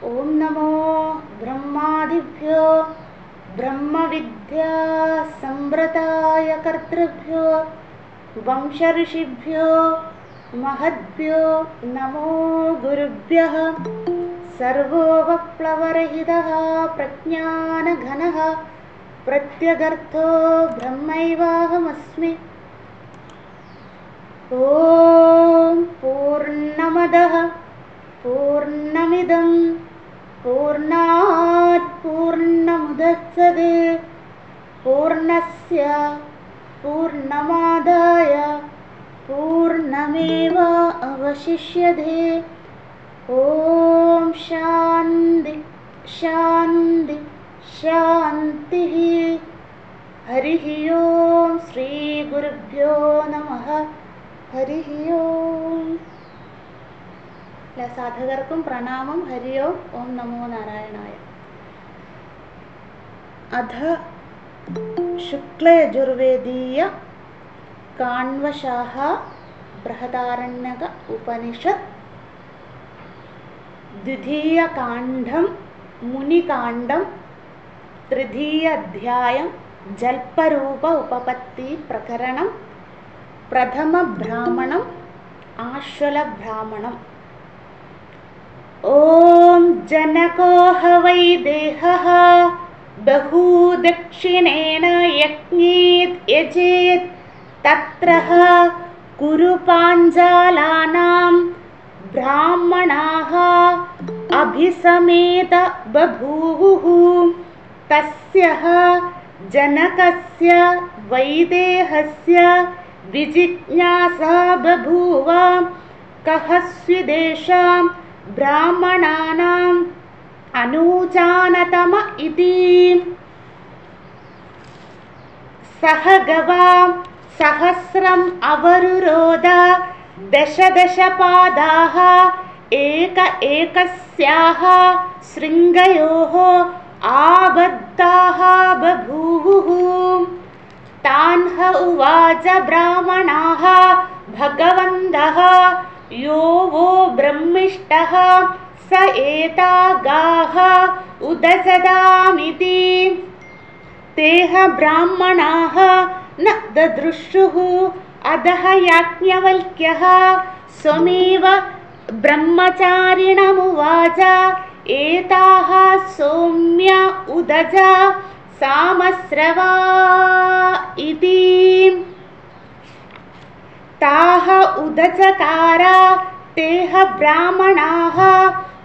ओम नमो ब्रह्मादिभ्यो ब्रह्मविद्या संवृताय कर्तृभ्यो वंश ऋषिभ्यो महद्भ्यो नमो गुरुभ्यः। सर्वोपप्लवरहितः प्रज्ञानघनः प्रत्यगर्थो ब्रह्मैवाहमस्मि। ओम पूर्णमदः पूर्णमिदं पूर्णात् पूर्णमुदच्यते पूर्णस्य पूर्णमादाय पूर्णमेव अवशिष्यते। ओम शान्ति शान्ति शान्तिः। हरिः ओम श्री गुरुभ्यो नमः। हरिः ओम। साधकर्ക്കും പ്രണാമം. ഹരി ഓം. ഓം നമോ നാരായണായ. അധ ശുക്ലയജുർവേദീയ കാണ്വശാഖ ബൃഹദാരണ്യക ഉപനിഷത് ദ്വിതീയകാണ്ഡം മുനികാണ്ഡം തൃതീയാധ്യായം ജൽപരൂപ ഉപപത്തി പ്രകരണം പ്രഥമ ബ്രാഹ്മണം ആശ്വലബ്രാഹ്മണം. ഓം ജനകോ ഹ വൈ ദേഹഃ ബഹൂദക്ഷിണേന യജ്ഞേത് യജേത് തത്രഃ കുരു പാഞ്ചാലാനാം ബ്രാഹ്മണാഃ അഭിസമേത ബഭൂവുഃ. തസ്യഃ ജനകസ്യ വൈദേഹസ്യ വിജിജ്ഞാസാ ബഭൂവ കഃ സ്വിദേഷാം ബ്രാഹ്മണാനാം അനൂജാനതമ ഇതി. സഹ ഗവാം സഹസ്രം അവരുരോധ ദശ ദശ പാദാഃ ഏക ഏകസ്യാഃ ശൃംഗയോഃ ആബദ്ധാഃ ബഭൂവുഃ. താൻ ഹ ഉവാച ബ്രാഹ്മണാഃ ഭഗവന്തഃ യോ വോ ബ്രഹ്മിഷ്ടഃ സ ഏതാ ഗാഃ ഉദജതാമിതി. തേഹ ബ്രാഹ്മണാഃ ന ദദൃശുഃ. അധഃ യാജ്ഞവൽക്യഃ സ്വമേവ ബ്രഹ്മചാരിണമുവാച ഏതാഃ സൗമ്യ ഉദജ സാമസ്രവാ ഇതി. താഃ ഉദചകാര തേഹ ബ്രാഹ്മണാഃ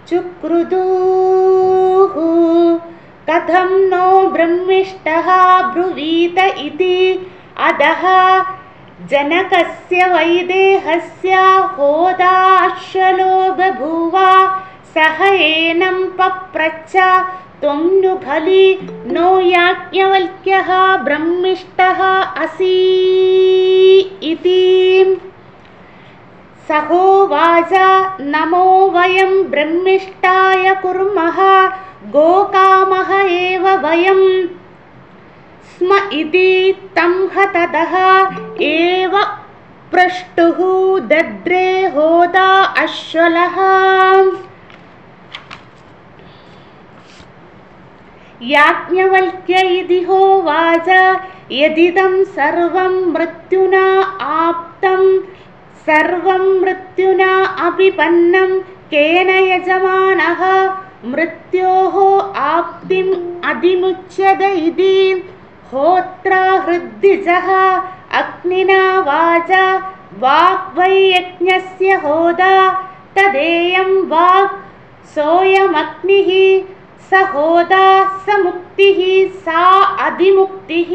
ചുക്രുദുഃ. കഥം നോ ബ്രഹ്മിഷ്ടഃ ബ്രുവീത ഇതി. അധഃ ജനകസ്യ വൈദേഹസ്യ ഹോതാശ്വലോ ബഭൂവ. സഹ ഏനം പപ്രച്ഛ ത്വം नु खलि नो याज्ञवल्क्यः ब्रह्मिष्ठः असि इति. सहोवाच नमो वयं ब्रह्मिष्ठाय कुर्मः गोकामः एव वयं स्म इति. तं ह ततः एव पृष्टुः दद्रे होता अश्वलः. याज्ञवल्क्य इति होवाच यदिदं सर्वं मृत्युना आप्तं सर्वं मृत्युना अभिपन्नं केन यजमानः मृत्योः आप्तिम् अधिमुच्यत इति. होत्रा हृद्दिजः अग्निना वाचा वाक् वै यज्ञस्य होता तदेयं वाक् सोऽयमग्निः स होता स मुक्तिः सा अधिमुक्तिः.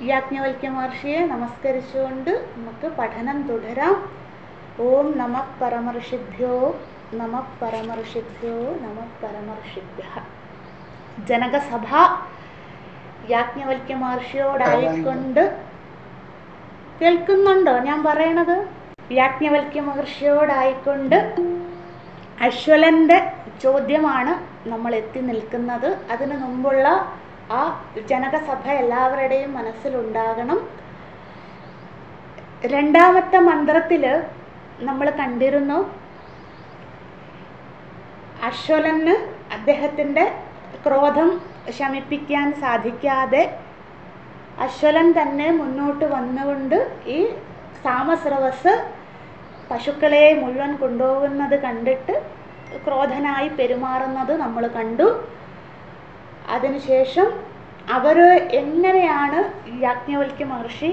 യാജ്ഞവൽക്യ മഹർഷിയെ നമസ്കരിച്ചുകൊണ്ട് നമുക്ക് പഠനം തുടരാം. ഓം നമഃ പരമർഷിഭ്യോ നമഃ പരമർഷിഭ്യോ നമഃ പരമർഷിഭ്യഃ. ജനകസഭ യാജ്ഞവൽക്യ മഹർഷിയോടായിക്കൊണ്ട്, കേൾക്കുന്നുണ്ടോ ഞാൻ പറയണത്? യാജ്ഞവൽക്യ മഹർഷിയോടായിക്കൊണ്ട് അശ്വലൻ്റെ ചോദ്യമാണ് നമ്മൾ എത്തി നിൽക്കുന്നത്. അതിനു മുമ്പുള്ള ആ ജനകസഭ എല്ലാവരുടെയും മനസ്സിലുണ്ടാകണം. രണ്ടാമത്തെ മന്ത്രത്തിൽ നമ്മൾ കണ്ടിരുന്നു അശ്വലന് അദ്ദേഹത്തിൻ്റെ ക്രോധം ശമിപ്പിക്കാൻ സാധിക്കാതെ അശ്വലൻ തന്നെ മുന്നോട്ട് വന്നുകൊണ്ട് ഈ സാമസ്രവസ് പശുക്കളെ മുഴുവൻ കൊണ്ടുപോകുന്നത് കണ്ടിട്ട് ക്രോധനായി പെരുമാറുന്നത് നമ്മൾ കണ്ടു. അതിനുശേഷം അവർ എങ്ങനെയാണ് യാജ്ഞവൽക്യ മഹർഷി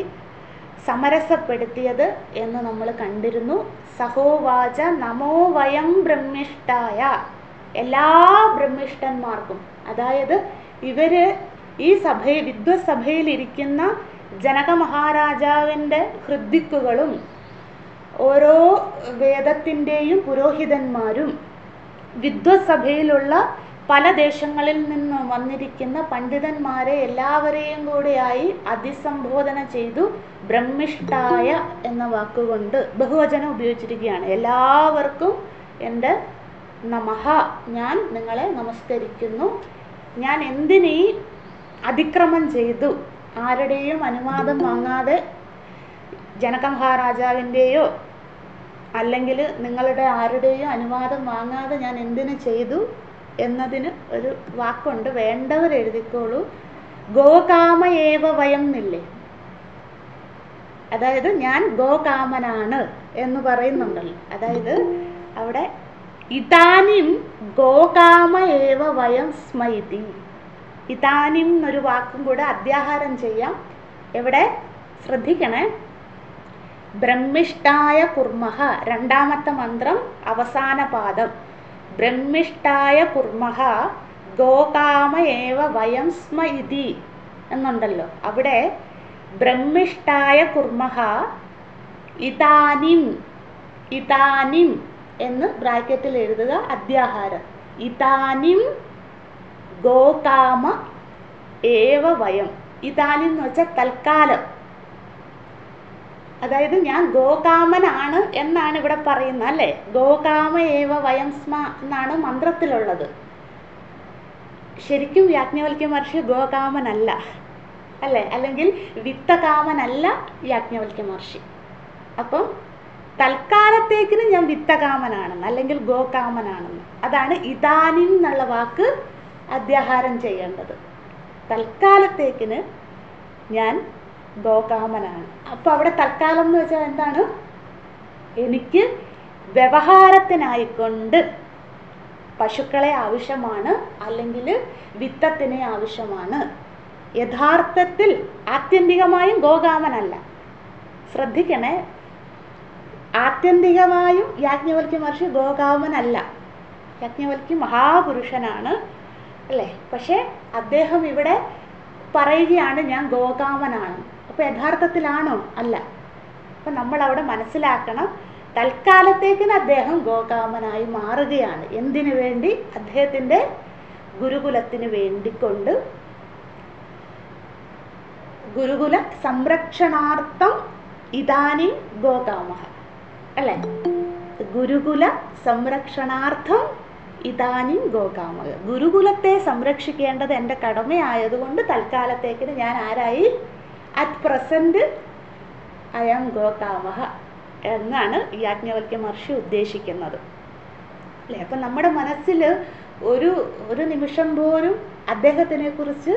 സമരസപ്പെടുത്തിയത് എന്ന് നമ്മൾ കണ്ടിരുന്നു. സഹോവാച നമോ വയം ബ്രഹ്മിഷ്ഠായ, എല്ലാ ബ്രഹ്മിഷ്ഠന്മാർക്കും, അതായത് ഇവര് ഈ വിദ്വത്സഭയിലിരിക്കുന്ന ജനക മഹാരാജാവിൻ്റെ ഹൃദ്ദിക്കുകളും ഓരോ വേദത്തിൻ്റെയും പുരോഹിതന്മാരും വിദ്വത്സഭയിലുള്ള പല ദേശങ്ങളിൽ നിന്ന് വന്നിരിക്കുന്ന പണ്ഡിതന്മാരെ എല്ലാവരെയും കൂടെയായി അഭിസംബോധന ചെയ്തു ബ്രഹ്മിഷ്ഠായ എന്ന വാക്കുകൊണ്ട് ബഹുവചനം ഉപയോഗിച്ചിരിക്കുകയാണ്. എല്ലാവർക്കും എൻ്റെ നമഃ, ഞാൻ നിങ്ങളെ നമസ്കരിക്കുന്നു. ഞാൻ എന്തിനീ അതിക്രമം ചെയ്തു, ആരുടെയും അനുവാദം വാങ്ങാതെ ജനക മഹാരാജാവിൻ്റെയോ അല്ലെങ്കിൽ നിങ്ങളുടെ ആരുടെയും അനുവാദം വാങ്ങാതെ ഞാൻ എന്തിനു ചെയ്തു എന്നതിന് ഒരു വാക്കുണ്ട്, വേണ്ടവർ എഴുതിക്കോളൂ. ഗോകാമ ഏവ വയം എന്നില്ലേ, അതായത് ഞാൻ ഗോകാമനാണ് എന്ന് പറയുന്നുണ്ടല്ലോ. അതായത് അവിടെ ഇതാനിം ഗോകാമ ഏവ വയം സ്മൈതി, ഇതാനിം എന്നൊരു വാക്കും കൂടെ അധ്യാഹാരം ചെയ്യാം. എവിടെ ശ്രദ്ധിക്കണേ, ബ്രഹ്മിഷ്ഠായ കുർമഹ, രണ്ടാമത്തെ മന്ത്രം അവസാന പാദം, ബ്രഹ്മിഷ്ഠായ കുർമഹ ഗോകാമ ഏവ വയം സ്മ ഇതി എന്നുണ്ടല്ലോ. അവിടെ ബ്രഹ്മിഷ്ഠായ കുർമഹ ഇതാനിം, ഇതാനിം എന്ന് ബ്രാക്കറ്റിൽ എഴുതുക, അധ്യാഹാരം. ഇതാനിം ഗോകാമ ഏവ വയം, ഇതാനിം എന്ന് വെച്ചാൽ തൽക്കാലം, അതായത് ഞാൻ ഗോകാമനാണ് എന്നാണ് ഇവിടെ പറയുന്നത് അല്ലേ. ഗോകാമ ഏവ വയം സ്മ എന്നാണ് മന്ത്രത്തിലുള്ളത്. ശരിക്കും യാജ്ഞവൽക്യ മഹർഷി ഗോകാമനല്ല അല്ലേ, അല്ലെങ്കിൽ വിത്തകാമനല്ല യാജ്ഞവൽക്യ മഹർഷി. അപ്പം തൽക്കാലത്തേക്കിന് ഞാൻ വിത്തകാമനാണെന്ന് അല്ലെങ്കിൽ ഗോകാമനാണെന്ന്, അതാണ് ഇതാനിം എന്നുള്ള വാക്ക് അധ്യാഹാരം ചെയ്യേണ്ടത്. തൽക്കാലത്തേക്കിന് ഞാൻ ഗോകാമനാണ്. അപ്പോൾ അവിടെ തൽക്കാലം എന്ന് വെച്ചാൽ എന്താണ്, എനിക്ക് വ്യവഹാരത്തിനായിക്കൊണ്ട് പശുക്കളെ ആവശ്യമാണ് അല്ലെങ്കിൽ വിത്തത്തിനെ ആവശ്യമാണ്. യഥാർത്ഥത്തിൽ ആത്യന്തികമായും ഗോകാമനല്ല. ശ്രദ്ധിക്കണേ, ആത്യന്തികമായും യാജ്ഞവൽക്യ മഹർഷി ഗോകാമനല്ല. യാജ്ഞവൽക്യ മഹാപുരുഷനാണ് അല്ലേ, പക്ഷേ അദ്ദേഹം ഇവിടെ പറയുകയാണ് ഞാൻ ഗോകാമനാണ്. അപ്പോൾ യഥാർത്ഥത്തിലാണോ? അല്ല. അപ്പം നമ്മളവിടെ മനസ്സിലാക്കണം, തൽക്കാലത്തേക്കിന് അദ്ദേഹം ഗോകാമനായി മാറുകയാണ്. എന്തിനു വേണ്ടി? അദ്ദേഹത്തിൻ്റെ ഗുരുകുലത്തിന് വേണ്ടിക്കൊണ്ട്, ഗുരുകുല സംരക്ഷണാർത്ഥം ഇതാനി ഗോകാമഃ അല്ലേ, ഗുരുകുല സംരക്ഷണാർത്ഥം ഇതാനും ഗോകാമഃ, ഗുരുകുലത്തെ സംരക്ഷിക്കേണ്ടത് എൻ്റെ കടമയായതുകൊണ്ട് തൽക്കാലത്തേക്കിന് ഞാൻ ആരായി, അറ്റ് പ്രസന്റ് ഐ ആം ഗോകാമഃ എന്നാണ് യാജ്ഞവൽക്യ മഹർഷി ഉദ്ദേശിക്കുന്നത് അല്ലേ. അപ്പം നമ്മുടെ മനസ്സിൽ ഒരു നിമിഷം പോലും അദ്ദേഹത്തിനെ കുറിച്ച്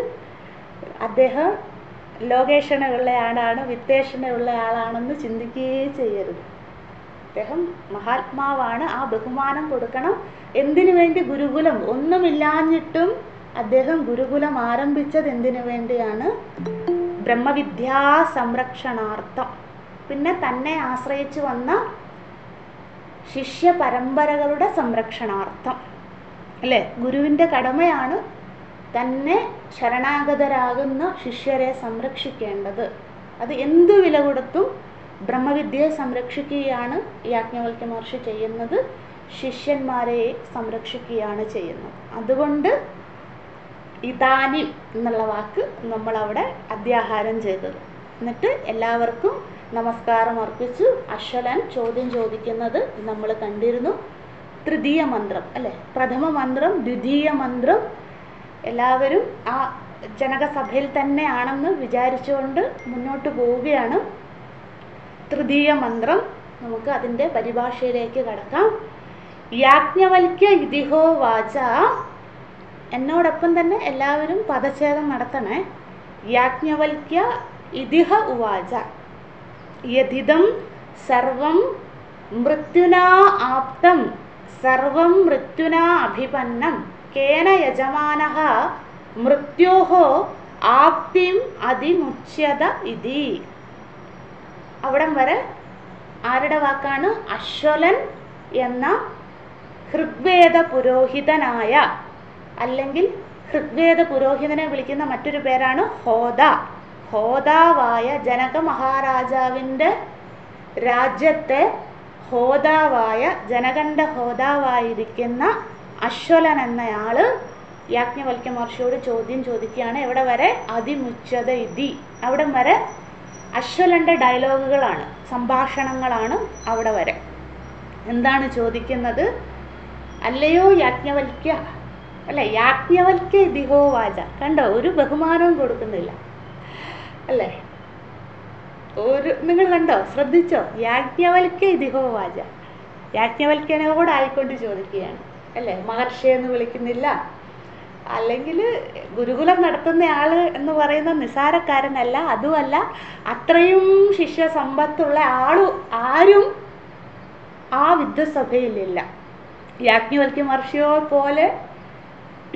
അദ്ദേഹം ലോകേഷണയുള്ള ആളാണ്, വിത്തേഷണയുള്ള ആളാണെന്ന് ചിന്തിക്കുകയേ ചെയ്യരുത്. അദ്ദേഹം മഹാത്മാവാണ്, ആ ബഹുമാനം കൊടുക്കണം. എന്തിനു വേണ്ടി? ഗുരുകുലം ഒന്നുമില്ലാഞ്ഞിട്ടും അദ്ദേഹം ഗുരുകുലം ആരംഭിച്ചത് എന്തിനു വേണ്ടിയാണ്? ബ്രഹ്മവിദ്യാ സംരക്ഷണാർത്ഥം. പിന്നെ തന്നെ ആശ്രയിച്ചു വന്ന ശിഷ്യ പരമ്പരകളുടെ സംരക്ഷണാർത്ഥം അല്ലേ. ഗുരുവിൻ്റെ കടമയാണ് തന്നെ ശരണാഗതരാകുന്ന ശിഷ്യരെ സംരക്ഷിക്കേണ്ടത്. അത് എന്തു വില കൊടുത്തും ബ്രഹ്മവിദ്യയെ സംരക്ഷിക്കുകയാണ് യാജ്ഞവൽക്യ മഹർഷി ചെയ്യുന്നത്, ശിഷ്യന്മാരെ സംരക്ഷിക്കുകയാണ് ചെയ്യുന്നത്. അതുകൊണ്ട് ഇതാനി എന്നുള്ള വാക്ക് നമ്മളവിടെ അധ്യാഹാരം ചെയ്തത്. എന്നിട്ട് എല്ലാവർക്കും നമസ്കാരം അർപ്പിച്ചു. അശ്വലൻ ചോദ്യം ചോദിക്കുന്നത് നമ്മൾ കണ്ടിരുന്നു. തൃതീയ മന്ത്രം അല്ലേ, പ്രഥമ മന്ത്രം, ദ്വിതീയ മന്ത്രം എല്ലാവരും ആ ജനകസഭയിൽ തന്നെ ആണെന്ന് വിചാരിച്ചുകൊണ്ട് മുന്നോട്ട് പോവുകയാണ്. തൃതീയ മന്ത്രം നമുക്ക് അതിൻ്റെ പരിഭാഷയിലേക്ക് കടക്കാം. യാജ്ഞവൽക്യ ഇതിഹോ വാച. എന്നോടൊപ്പം തന്നെ എല്ലാവരും പദച്ഛേദം നടത്തണേ. യാജ്ഞവൽക്യ ഇതിഹ ഉവാച യദിദം സർവം മൃത്യുനാ ആപ്തം സർവം മൃത്യുനാ അഭിപന്നം കേന യജമാനഃ മൃത്യോഃ ആപ്തിം അതിമുച്യത ഇതി. അവിടം വരെ ആരുടെ വാക്കാണ്? അശ്വലൻ എന്ന ഋഗ്വേദ പുരോഹിതനായ, അല്ലെങ്കിൽ ഋഗ്വേദ പുരോഹിതനെ വിളിക്കുന്ന മറ്റൊരു പേരാണ് ഹോത. ഹോതാവായ ജനക മഹാരാജാവിൻ്റെ രാജ്യത്തെ ഹോതാവായ, ജനകൻ്റെ ഹോതാവായിരിക്കുന്ന അശ്വലൻ എന്നയാള് യാജ്ഞവൽക്യ മഹർഷിയോട് ചോദ്യം ചോദിക്കുകയാണ്. എവിടെ വരെ? അതിമുച്യത ഇതി. അവിടം വരെ അശ്വലൻ്റെ ഡയലോഗുകളാണ്, സംഭാഷണങ്ങളാണ് അവിടെ വരെ. എന്താണ് ചോദിക്കുന്നത്? അല്ലയോ യാജ്ഞവൽക്യ, അല്ലെ, യാജ്ഞവൽക്യ ഇതിഹോ വാച. കണ്ടോ, ഒരു ബഹുമാനവും കൊടുക്കുന്നില്ല അല്ലേ? നിങ്ങൾ കണ്ടോ, ശ്രദ്ധിച്ചോ? യാജ്ഞവൽക്യ ഇതിഹോ വാച. യാജ്ഞവൽക്യനോടായിക്കൊണ്ട് ചോദിക്കുകയാണ് അല്ലേ? മഹർഷിയെന്ന് വിളിക്കുന്നില്ല. അല്ലെങ്കിൽ ഗുരുകുലം നടത്തുന്ന ആള് എന്ന് പറയുന്ന നിസാരക്കാരനല്ല. അതുമല്ല, അത്രയും ശിഷ്യ സമ്പത്തുള്ള ആരും ആ വിദ്വസഭയിലില്ല. യാജ്ഞവൽക്യ മഹർഷിയോ പോലെ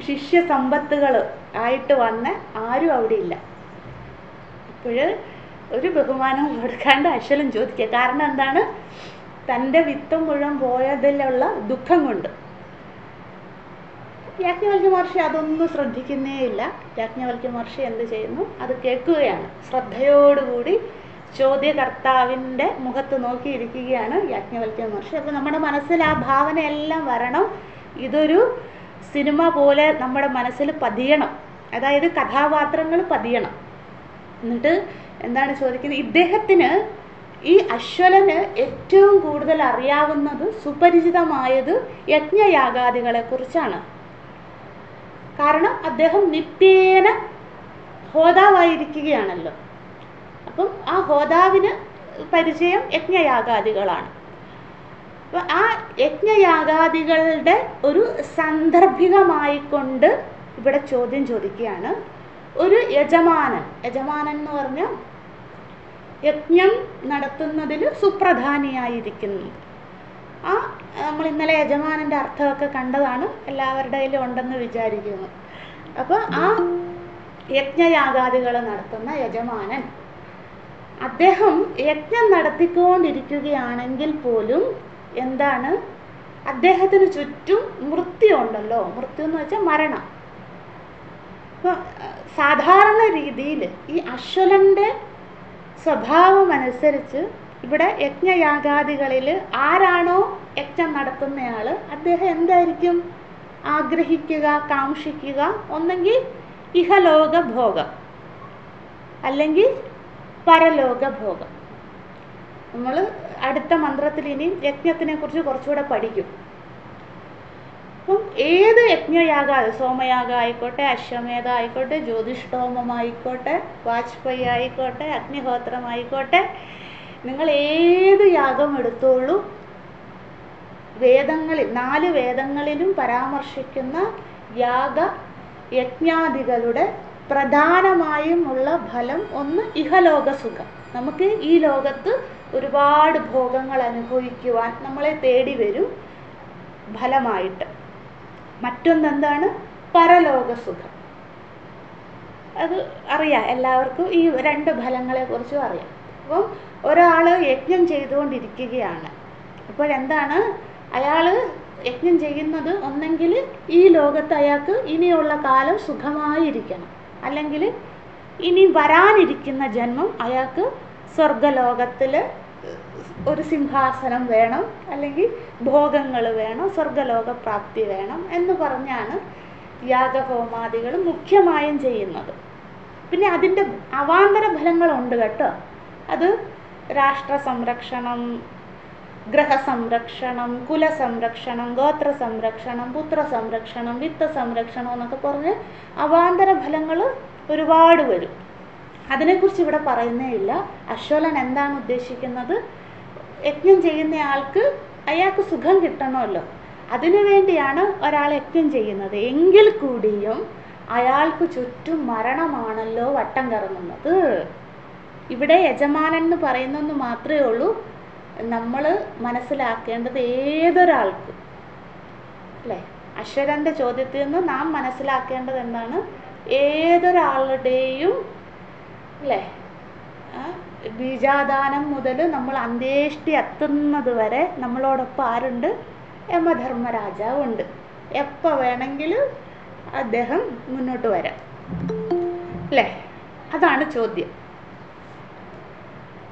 ശിഷ്യ സമ്പത്തുകൾ ആയിട്ട് വന്ന ആരും അവിടെ ഇല്ല. അപ്പോൾ ഒരു ബഹുമാനം കൊടുക്കാണ്ട് അശ്വലൻ ചോദിക്കുക. കാരണം എന്താണ്? തൻ്റെ വിത്തം മുഴുവൻ പോയതിലുള്ള ദുഃഖം കൊണ്ട്. യാജ്ഞവൽക്യ മഹർഷി അതൊന്നും ശ്രദ്ധിക്കുന്നേയില്ല. യാജ്ഞവൽക്യ മഹർഷി എന്ത് ചെയ്യുന്നു? അത് കേൾക്കുകയാണ്. ശ്രദ്ധയോടുകൂടി ചോദ്യകർത്താവിൻ്റെ മുഖത്ത് നോക്കിയിരിക്കുകയാണ് യാജ്ഞവൽക്യ മഹർഷി. അപ്പോൾ നമ്മുടെ മനസ്സിൽ ആ ഭാവനയെല്ലാം വരണം. ഇതൊരു സിനിമ പോലെ നമ്മുടെ മനസ്സിൽ പതിയണം. അതായത് കഥാപാത്രങ്ങൾ പതിയണം. എന്നിട്ട് എന്താണ് ചോദിക്കുന്നത്? ഇദ്ദേഹത്തിന്, ഈ അശ്വലന് ഏറ്റവും കൂടുതൽ അറിയാവുന്നത്, സുപരിചിതമായത് യജ്ഞയാഗാദികളെ കുറിച്ചാണ്. കാരണം അദ്ദേഹം നിത്യേന ഹോതാവായിരിക്കുകയാണല്ലോ. അപ്പം ആ ഹോതാവിന് പരിചയം യജ്ഞയാഗാദികളാണ്. അപ്പം ആ യജ്ഞയാഗാദികളുടെ ഒരു സാന്ദർഭികമായിക്കൊണ്ട് ഇവിടെ ചോദ്യം ചോദിക്കുകയാണ്. ഒരു യജമാനൻ എന്ന് പറഞ്ഞാൽ യജ്ഞം നടത്തുന്നതിൽ സുപ്രധാനിയായിരിക്കുന്നു. നമ്മൾ ഇന്നലെ യജമാനൻ്റെ അർത്ഥമൊക്കെ കണ്ടതാണ്, എല്ലാവരുടെ കയ്യിലും ഉണ്ടെന്ന് വിചാരിക്കുന്നു. അപ്പോൾ ആ യജ്ഞയാഗാദികൾ നടത്തുന്ന യജമാനൻ, അദ്ദേഹം യജ്ഞം നടത്തിക്കൊണ്ടിരിക്കുകയാണെങ്കിൽ പോലും എന്താണ്, അദ്ദേഹത്തിന് ചുറ്റും മൃത്യു ഉണ്ടല്ലോ. മൃത്യു എന്ന് വെച്ചാൽ മരണം. അപ്പോൾ സാധാരണ രീതിയിൽ ഈ അശ്വലൻ്റെ സ്വഭാവം അനുസരിച്ച് ഇവിടെ യജ്ഞയാഗാദികളിൽ ആരാണോ യജ്ഞം നടത്തുന്നയാൾ, അദ്ദേഹം എന്തായിരിക്കും ആഗ്രഹിക്കുക, കാക്ഷിക്കുക? ഒന്നെങ്കിൽ ഇഹലോക ഭോഗം, അല്ലെങ്കിൽ പരലോക ഭോഗം. നമ്മൾ അടുത്ത മന്ത്രത്തിൽ ഇനിയും യജ്ഞത്തിനെ കുറിച്ച് കുറച്ചുകൂടെ പഠിക്കും. അപ്പം ഏത് യജ്ഞയാഗം, സോമയാഗം ആയിക്കോട്ടെ, അശ്വമേധ ആയിക്കോട്ടെ, ജ്യോതിഷ്ഠോമമായിക്കോട്ടെ, വാജ്പേയി ആയിക്കോട്ടെ, അഗ്നിഹോത്രമായിക്കോട്ടെ, നിങ്ങൾ ഏത് യാഗം എടുത്തോളൂ, വേദങ്ങളിൽ 4 വേദങ്ങളിലും പരാമർശിക്കുന്ന യജ്ഞാദികളുടെ പ്രധാനമായും ഉള്ള ഫലം ഒന്ന് ഇഹലോക സുഖം. നമുക്ക് ഈ ലോകത്ത് ഒരുപാട് ഭോഗങ്ങൾ അനുഭവിക്കുവാൻ നമ്മളെ തേടി വരും ഫലമായിട്ട്. മറ്റൊന്നെന്താണ്? പരലോക സുഖം. അത് അറിയാം എല്ലാവർക്കും, ഈ 2 ഫലങ്ങളെ കുറിച്ചും അറിയാം. അപ്പം ഒരാൾ യജ്ഞം ചെയ്തുകൊണ്ടിരിക്കുകയാണ്. അപ്പോഴെന്താണ്, അയാൾ യജ്ഞം ചെയ്യുന്നത് ഒന്നെങ്കിൽ ഈ ലോകത്ത് അയാൾക്ക് ഇനിയുള്ള കാലം സുഖമായിരിക്കണം, അല്ലെങ്കിൽ ഇനി വരാനിരിക്കുന്ന ജന്മം അയാൾക്ക് സ്വർഗലോകത്തിൽ ഒരു സിംഹാസനം വേണം, അല്ലെങ്കിൽ ഭോഗങ്ങൾ വേണം, സ്വർഗലോക പ്രാപ്തി വേണം എന്ന് പറഞ്ഞാണ് യാഗഹോമാദികൾ മുഖ്യമായും ചെയ്യുന്നത്. പിന്നെ അതിൻ്റെ അവാന്തര ഫലങ്ങളുണ്ട് കേട്ടോ. അത് രാഷ്ട്ര സംരക്ഷണം, ഗ്രഹസംരക്ഷണം, കുലസംരക്ഷണം, ഗോത്ര സംരക്ഷണം, പുത്ര സംരക്ഷണം, വിത്ത സംരക്ഷണം എന്നൊക്കെ പറഞ്ഞ് അവാന്തര ഫലങ്ങൾ ഒരുപാട് വരും. അതിനെക്കുറിച്ച് ഇവിടെ പറയുന്നേ ഇല്ല. അശ്വലൻ എന്താണ് ഉദ്ദേശിക്കുന്നത്? യജ്ഞം ചെയ്യുന്ന ആൾക്ക് അയാൾക്ക് സുഖം കിട്ടണമല്ലോ. അതിനു വേണ്ടിയാണ് ഒരാൾ യജ്ഞം ചെയ്യുന്നത്. എങ്കിൽ കൂടിയും അയാൾക്ക് ചുറ്റും മരണമാണല്ലോ വട്ടം കറങ്ങുന്നത്. ഇവിടെ യജമാനൻ എന്ന് പറയുന്നെന്ന് മാത്രമേ ഉള്ളൂ നമ്മൾ മനസ്സിലാക്കേണ്ടത് ഏതൊരാൾക്കും, അല്ലേ? അശ്വരൻ്റെ ചോദ്യത്തിൽ നിന്ന് നാം മനസ്സിലാക്കേണ്ടത് എന്താണ്? ഏതൊരാളുടെയും, അല്ലേ, ബീജാദാനം മുതൽ നമ്മൾ അന്ത്യേഷ്ടി എത്തുന്നത് വരെ നമ്മളോടൊപ്പം ആരുണ്ട്? യമധർമ്മരാജാവുണ്ട്. എപ്പോൾ വേണമെങ്കിലും അദ്ദേഹം മുന്നോട്ട് വരാം, അല്ലേ? അതാണ് ചോദ്യം.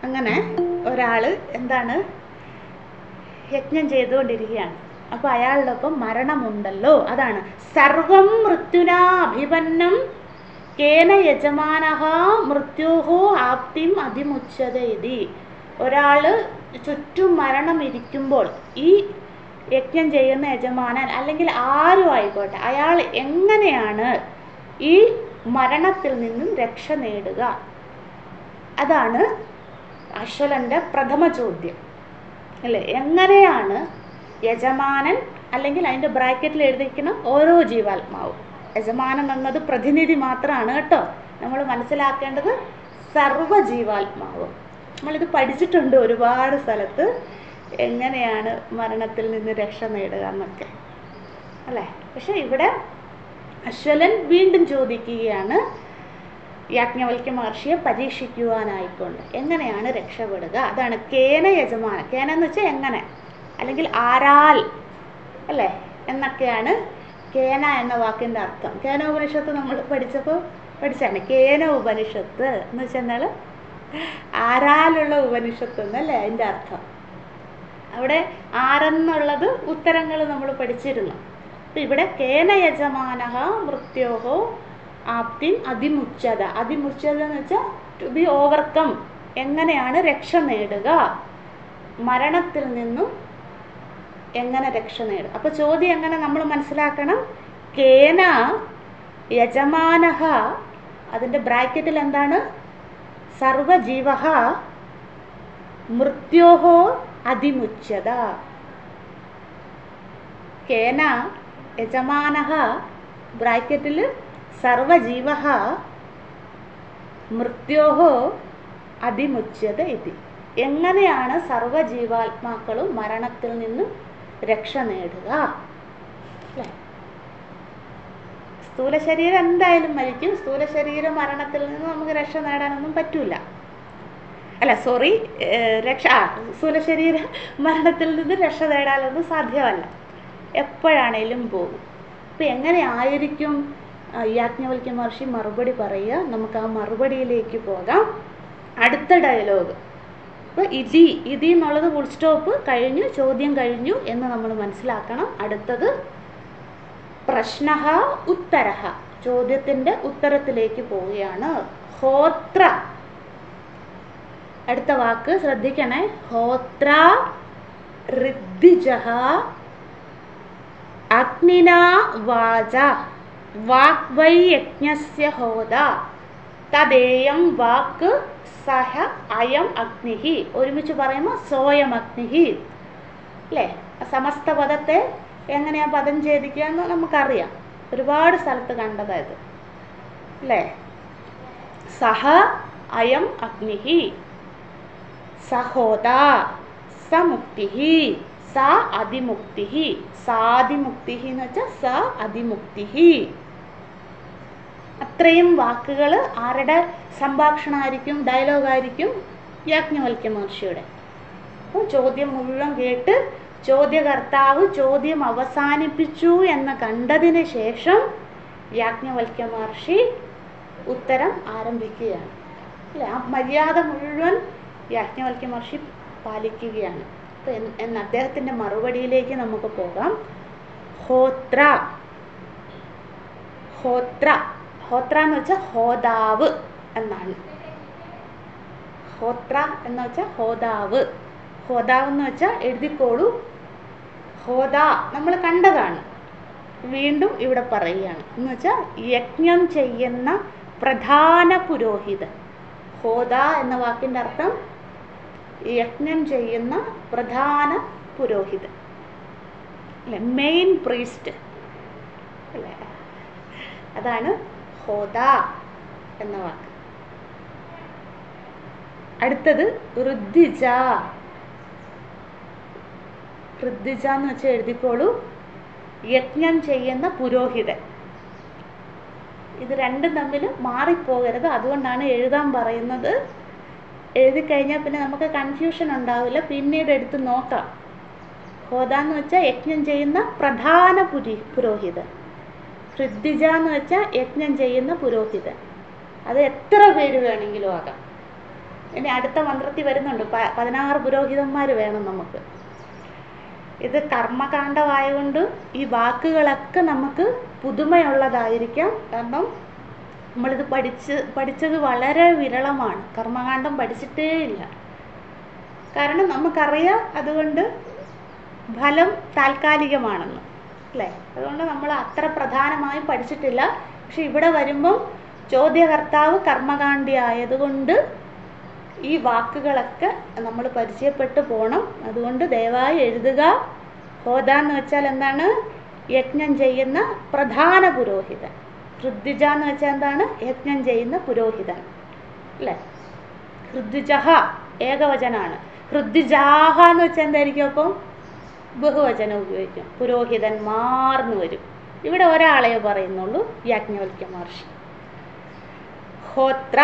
അങ്ങനെ ഒരാൾ എന്താണ് യജ്ഞം ചെയ്തുകൊണ്ടിരിക്കുകയാണ്. അപ്പോൾ അയാളുടെ ഒപ്പം മരണമുണ്ടല്ലോ. അതാണ് സർവം മൃത്യുനാ അഭിപന്നം കേന യജമാനഃ മൃത്യോഹോ ആപ്തിം അതിമുച്യത ഇതി. ഒരാൾ ചുറ്റും മരണം ഇരിക്കുമ്പോൾ ഈ യജ്ഞം ചെയ്യുന്ന യജമാനൻ അല്ലെങ്കിൽ ആരും ആയിക്കോട്ടെ, അയാൾ എങ്ങനെയാണ് ഈ മരണത്തിൽ നിന്നും രക്ഷ നേടുക? അതാണ് അശ്വലൻ്റെ പ്രഥമ ചോദ്യം, അല്ലേ? എങ്ങനെയാണ് യജമാനൻ, അല്ലെങ്കിൽ അതിൻ്റെ ബ്രാക്കറ്റിൽ എഴുതിയിരിക്കണം ഓരോ ജീവാത്മാവും. യജമാനൻ എന്നത് പ്രതിനിധി മാത്രമാണ് കേട്ടോ. നമ്മൾ മനസ്സിലാക്കേണ്ടത് സർവ്വജീവാത്മാവും. നമ്മളിത് പഠിച്ചിട്ടുണ്ട് ഒരുപാട് സ്ഥലത്ത്, എങ്ങനെയാണ് മരണത്തിൽ നിന്ന് രക്ഷ നേടുക എന്നൊക്കെ, അല്ലേ? പക്ഷെ ഇവിടെ അശ്വലൻ വീണ്ടും ചോദിക്കുകയാണ് യാജ്ഞവൽക്യ മഹർഷിയെ പരീക്ഷിക്കുവാനായിക്കൊണ്ട് എങ്ങനെയാണ് രക്ഷപ്പെടുക. അതാണ് കേന യജമാന. കേന എന്ന് വെച്ചാൽ എങ്ങനെ, അല്ലെങ്കിൽ ആരാൽ, അല്ലേ, എന്നൊക്കെയാണ് കേന എന്ന വാക്കിൻ്റെ അർത്ഥം. കേന ഉപനിഷത്ത് നമ്മൾ പഠിച്ചാണ്. കേന ഉപനിഷത്ത് എന്ന് വെച്ചാൽ എന്താണ്? ആരാലുള്ള ഉപനിഷത്ത് എന്നല്ലേ അതിൻ്റെ അർത്ഥം. അവിടെ ആരെന്നുള്ളത് ഉത്തരങ്ങൾ നമ്മൾ പഠിച്ചിരുന്നു. അപ്പം ഇവിടെ കേന യജമാനഃ മൃത്യോഹോ ആപ്തിം അതിമുച്യത. അതിമുച്യത എന്ന് വെച്ചാൽ ടു ബി ഓവർകം. എങ്ങനെയാണ് രക്ഷ നേടുക, മരണത്തിൽ നിന്നും എങ്ങനെ രക്ഷ നേടും? അപ്പോൾ ചോദ്യം എങ്ങനെ നമ്മൾ മനസ്സിലാക്കണം? കേന യജമാനഃ, അതിൻ്റെ ബ്രാക്കറ്റിൽ എന്താണ്? സർവജീവഃ മൃത്യോഹോ അതിമുച്യത. കേന യജമാനഃ ബ്രാക്കറ്റിൽ സർവജീവഃ മൃത്യോഹോ അതിമുച്യത ഇതി. എങ്ങനെയാണ് സർവജീവാത്മാക്കളും മരണത്തിൽ നിന്നും രക്ഷ നേടുക, അല്ലേ? സ്ഥൂല ശരീരം എന്തായാലും മരിക്കും. സ്ഥൂല ശരീര മരണത്തിൽ നിന്ന് നമുക്ക് രക്ഷ നേടാനൊന്നും പറ്റൂല, അല്ല സോറി, സ്ഥൂല ശരീര മരണത്തിൽ നിന്ന് രക്ഷ നേടാനൊന്നും സാധ്യമല്ല. എപ്പോഴാണേലും പോകും. അപ്പം എങ്ങനെ ആയിരിക്കും യാജ്ഞവൽക്യ മഹർഷി മറുപടി പറയുക? നമുക്ക് ആ മറുപടിയിലേക്ക് പോകാം. അടുത്ത ഡയലോഗ്. അപ്പോൾ ഇതി എന്നുള്ളത് ഫുൾ സ്റ്റോപ്പ് കഴിഞ്ഞു, ചോദ്യം കഴിഞ്ഞു എന്ന് നമ്മൾ മനസ്സിലാക്കണം. അടുത്തത് പ്രശ്നഃ ഉത്തരഃ, ചോദ്യത്തിൻ്റെ ഉത്തരത്തിലേക്ക് പോവുകയാണ്. ഹോത്ര, അടുത്ത വാക്ക് ശ്രദ്ധിക്കണേ. ഹോത്ര ഋദ്ധിജഃ അഗ്നിനാ വാച വാക്വൈ യജ്ഞസ്യ ഹോത തദേയം വാക്ക് സഹ അയം അഗ്നിഹി. ഒരുമിച്ച് പറയുമ്പോൾ സോയം അഗ്നിഹി, അല്ലേ? സമസ്ത പദത്തെ എങ്ങനെയാ പദം ഛേദിക്കുക എന്ന് നമുക്കറിയാം. ഒരുപാട് സ്ഥലത്ത് കണ്ടതായത്, അല്ലേ? സഹ അയം അഗ്നിഹി സഹോദ സമുക്തിഹി സ അതിമുക്തിഹി. സാതിമുക്തിഹി എന്ന് വെച്ചാൽ സ അതിമുക്തിഹി. അത്രയും വാക്കുകൾ ആരുടെ സംഭാഷണമായിരിക്കും? ഡയലോഗായിരിക്കും യാജ്ഞവൽക്യ മഹർഷിയുടെ. അപ്പോൾ ചോദ്യം മുഴുവൻ കേട്ട് ചോദ്യകർത്താവ് ചോദ്യം അവസാനിപ്പിച്ചു എന്ന് കണ്ടതിന് ശേഷം യാജ്ഞവൽക്യ മഹർഷി ഉത്തരം ആരംഭിക്കുകയാണ്, അല്ലേ? ആ മര്യാദ മുഴുവൻ യാജ്ഞവൽക്യ മഹർഷി പാലിക്കുകയാണ്. അപ്പോൾ അദ്ദേഹത്തിൻ്റെ മറുപടിയിലേക്ക് നമുക്ക് പോകാം. ഹോത്ര, ഹോത്ര, ഹോത്ര എന്ന് വെച്ചാൽ ഹോതാവ് എന്നാണ്. ഹോത്ര എന്ന് വെച്ചാൽ ഹോതാവ്. ഹോതാവ് എന്ന് വെച്ചാൽ എഴുതിക്കോളൂ. ഹോത നമ്മൾ കണ്ടതാണ്, വീണ്ടും ഇവിടെ പറയുകയാണ്. എന്ന് വെച്ചാൽ യജ്ഞം ചെയ്യുന്ന പ്രധാന പുരോഹിതൻ. ഹോത എന്ന വാക്കിൻ്റെ അർത്ഥം യജ്ഞം ചെയ്യുന്ന പ്രധാന പുരോഹിതൻ. അല്ലേ, മെയിൻ പ്രീസ്റ്റ് അല്ലേ, അതാണ് ഹോദ എന്ന വാക്ക്. അടുത്തത് ഋദ്ധിജ. ഋദ്ധിജ എന്ന് വെച്ചാൽ എഴുതിക്കോളൂ, യജ്ഞം ചെയ്യുന്ന പുരോഹിതൻ. ഇത് രണ്ടും തമ്മിൽ മാറിപ്പോകരുത്, അതുകൊണ്ടാണ് എഴുതാൻ പറയുന്നത്. എഴുതി കഴിഞ്ഞാൽ പിന്നെ നമുക്ക് കൺഫ്യൂഷൻ ഉണ്ടാവില്ല, പിന്നീട് എടുത്ത് നോക്കാം. ഹോദ എന്ന് വെച്ചാൽ യജ്ഞം ചെയ്യുന്ന പ്രധാന പുരോഹിതൻ. ഋദ്ധിജ എന്ന് വെച്ചാൽ യജ്ഞം ചെയ്യുന്ന പുരോഹിതൻ. അത് എത്ര പേര് വേണമെങ്കിലും ആകാം. ഇനി അടുത്ത മന്ത്രത്തിൽ വരുന്നുണ്ട്, 16 പുരോഹിതന്മാർ വേണം നമുക്ക്. ഇത് കർമ്മകാണ്ഡമായതുകൊണ്ട് ഈ വാക്കുകളൊക്കെ നമുക്ക് പുതുമയുള്ളതായിരിക്കാം. കാരണം നമ്മളിത് പഠിച്ചത് വളരെ വിരളമാണ്. കർമ്മകാണ്ഡം പഠിച്ചിട്ടേ ഇല്ല. കാരണം നമുക്കറിയാം അതുകൊണ്ട് ഫലം താൽക്കാലികമാണെന്ന്, അല്ലേ? അതുകൊണ്ട് നമ്മൾ അത്ര പ്രധാനമായും പഠിച്ചിട്ടില്ല. പക്ഷെ ഇവിടെ വരുമ്പം ചോദ്യകർത്താവ് കർമ്മകാണ്ഡി ആയതുകൊണ്ട് ഈ വാക്കുകളൊക്കെ നമ്മൾ പരിചയപ്പെട്ടു പോകണം. അതുകൊണ്ട് ദയവായി എഴുതുക. ഹോദ എന്ന് വെച്ചാൽ എന്താണ്? യജ്ഞം ചെയ്യുന്ന പ്രധാന പുരോഹിതൻ. ഋദ്ധിജ എന്ന് വെച്ചാൽ എന്താണ്? യജ്ഞം ചെയ്യുന്ന പുരോഹിതൻ, അല്ലേ? ഋദ്ധിജഹ ഏകവചനാണ്. ഋദ്ധിജാഹ എന്ന് വെച്ചാൽ എന്തായിരിക്കും? അപ്പം ബഹുവചനം ഉപയോഗിക്കും, പുരോഹിതന്മാർ എന്ന് വരും. ഇവിടെ ഒരാളെ പറയുന്നുള്ളൂ, യാജ്ഞവൽക്യ മഹർഷി. ഹോത്ര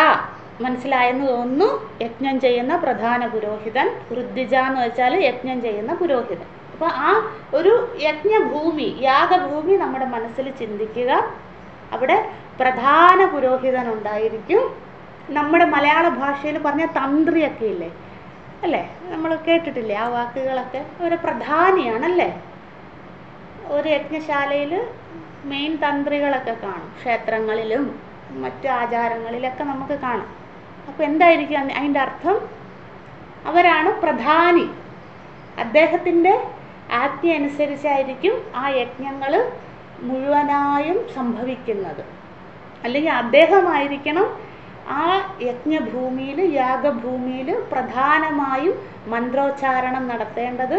മനസ്സിലായെന്ന് തോന്നുന്നു, യജ്ഞം ചെയ്യുന്ന പ്രധാന പുരോഹിതൻ. ഋദ്ധിജ എന്ന് വെച്ചാൽ യജ്ഞം ചെയ്യുന്ന പുരോഹിതൻ. അപ്പോൾ ആ ഒരു യജ്ഞഭൂമി, യാഗഭൂമി നമ്മുടെ മനസ്സിൽ ചിന്തിക്കുക. അവിടെ പ്രധാന പുരോഹിതൻ ഉണ്ടായിരിക്കും. നമ്മുടെ മലയാള ഭാഷയിൽ പറഞ്ഞ തന്ത്രിയൊക്കെ ഇല്ലേ, അല്ലേ? നമ്മൾ കേട്ടിട്ടില്ലേ ആ വാക്കുകളൊക്കെ? ഒരു പ്രധാനിയാണല്ലേ. ഒരു യജ്ഞശാലയിൽ മെയിൻ തന്ത്രികളൊക്കെ കാണും, ക്ഷേത്രങ്ങളിലും മറ്റു ആചാരങ്ങളിലൊക്കെ നമുക്ക് കാണാം. അപ്പോൾ എന്തായിരിക്കും അതിൻ്റെ അർത്ഥം? അവരാണ് പ്രധാനി. അദ്ദേഹത്തിൻ്റെ ആജ്ഞ അനുസരിച്ചായിരിക്കും ആ യജ്ഞങ്ങൾ മുഴുവനായും സംഭവിക്കുന്നത്. അല്ലെങ്കിൽ അദ്ദേഹമായിരിക്കണം ആ യജ്ഞഭൂമിയിൽ, യാഗഭൂമിയിൽ പ്രധാനമായും മന്ത്രോച്ചാരണം നടത്തേണ്ടത്,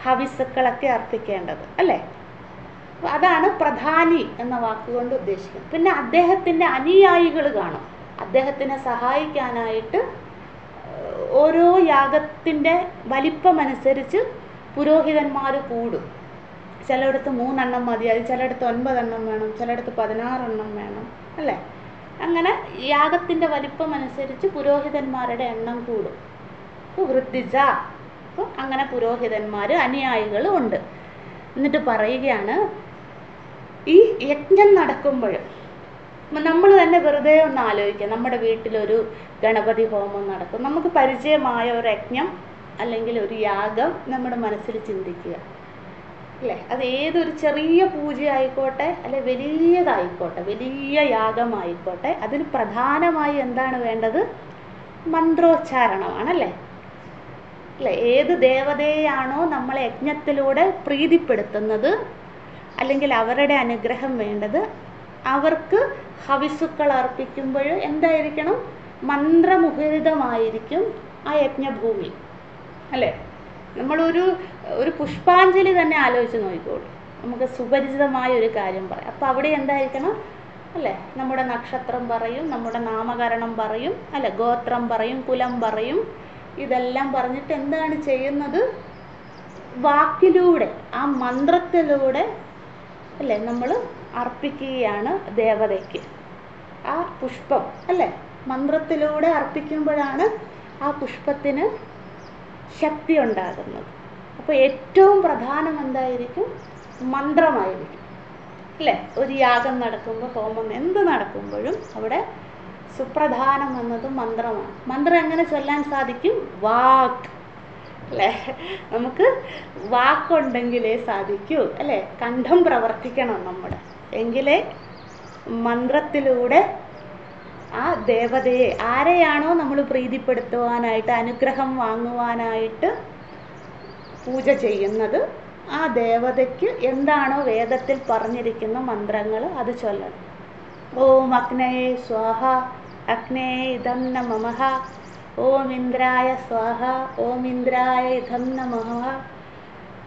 ഹവിസ്സുക്കളൊക്കെ അർപ്പിക്കേണ്ടത്, അല്ലേ? അതാണ് പ്രധാനി എന്ന വാക്കുകൊണ്ട് ഉദ്ദേശിക്കുന്നത്. പിന്നെ അദ്ദേഹത്തിൻ്റെ അനുയായികൾ കാണും. അദ്ദേഹത്തിനെ സഹായിക്കാനായിട്ട് ഓരോ യാഗത്തിൻ്റെ വലിപ്പമനുസരിച്ച് പുരോഹിതന്മാർ കൂടും. ചിലയിടത്ത് 3 എണ്ണം മതിയായി, ചിലയിടത്ത് 9 എണ്ണം വേണം, ചിലയിടത്ത് 16 എണ്ണം വേണം, അല്ലേ? അങ്ങനെ യാഗത്തിൻ്റെ വലിപ്പമനുസരിച്ച് പുരോഹിതന്മാരുടെ എണ്ണം കൂടും. ഋദ്ധിജ. അപ്പോൾ അങ്ങനെ പുരോഹിതന്മാർ, അനുയായികൾ ഉണ്ട്. എന്നിട്ട് പറയുകയാണ്, ഈ യജ്ഞം നടക്കുമ്പോഴും നമ്മൾ തന്നെ വെറുതെ ഒന്ന് ആലോചിക്കുക. നമ്മുടെ വീട്ടിലൊരു ഗണപതി ഹോമം നടക്കും, നമുക്ക് പരിചയമായ ഒരു യജ്ഞം അല്ലെങ്കിൽ ഒരു യാഗം നമ്മുടെ മനസ്സിൽ ചിന്തിക്കുക, അല്ലേ? അത് ഏതൊരു ചെറിയ പൂജ ആയിക്കോട്ടെ, അല്ലെ വലിയതായിക്കോട്ടെ, വലിയ യാഗമായിക്കോട്ടെ, അതിന് പ്രധാനമായി എന്താണ് വേണ്ടത്? മന്ത്രോച്ചാരണമാണല്ലേ, അല്ലേ? ഏത് ദേവതയെയാണോ നമ്മൾ യജ്ഞത്തിലൂടെ പ്രീതിപ്പെടുത്തുന്നത്, അല്ലെങ്കിൽ അവരുടെ അനുഗ്രഹം വേണ്ടത്, അവർക്ക് ഹവിസ്സുക്കൾ അർപ്പിക്കുമ്പോൾ എന്തായിരിക്കണം? മന്ത്രമുഖരിതമായിരിക്കും ആ യജ്ഞഭൂമി, അല്ലേ? നമ്മളൊരു പുഷ്പാഞ്ജലി തന്നെ ആലോചിച്ച് നോക്കിക്കോളൂ. നമുക്ക് സുപരിചിതമായ ഒരു കാര്യം പറയാം. അപ്പോൾ അവിടെ എന്തായിരിക്കണം, അല്ലേ? നമ്മുടെ നക്ഷത്രം പറയും, നമ്മുടെ നാമകരണം പറയും, അല്ലെ? ഗോത്രം പറയും, കുലം പറയും. ഇതെല്ലാം പറഞ്ഞിട്ട് എന്താണ് ചെയ്യുന്നത്? വാക്കിലൂടെ, ആ മന്ത്രത്തിലൂടെ, അല്ലേ, നമ്മൾ അർപ്പിക്കുകയാണ് ദേവതയ്ക്ക് ആ പുഷ്പം, അല്ലേ? മന്ത്രത്തിലൂടെ അർപ്പിക്കുമ്പോഴാണ് ആ പുഷ്പത്തിന് ശക്തി ഉണ്ടാകുന്നത്. അപ്പോൾ ഏറ്റവും പ്രധാനം എന്തായിരിക്കും? മന്ത്രമായിരിക്കും, അല്ലേ? ഒരു യാഗം നടക്കുമ്പോൾ, ഹോമം എന്ത് നടക്കുമ്പോഴും അവിടെ സുപ്രധാനം എന്നത് മന്ത്രമാണ്. മന്ത്രം എങ്ങനെ ചൊല്ലാൻ സാധിക്കും? വാക്ക്, അല്ലേ? നമുക്ക് വാക്കുണ്ടെങ്കിലേ സാധിക്കൂ, അല്ലേ? കണ്ഠം പ്രവർത്തിക്കണം നമ്മുടെ, എങ്കിലേ മന്ത്രത്തിലൂടെ ആ ദേവതയെ, ആരെയാണോ നമ്മൾ പ്രീതിപ്പെടുത്തുവാനായിട്ട്, അനുഗ്രഹം വാങ്ങുവാനായിട്ട് പൂജ ചെയ്യുന്നത്, ആ ദേവതയ്ക്ക് എന്താണോ വേദത്തിൽ പറഞ്ഞിരിക്കുന്ന മന്ത്രങ്ങൾ അത് ചൊല്ലണം. ഓം അഗ്നയേ സ്വാഹ, അഗ്നേ ഇദം നമഃ, ഓം ഇന്ദ്രായ സ്വാഹ, ഓം ഇന്ദ്രായ ഇദം നമഃ,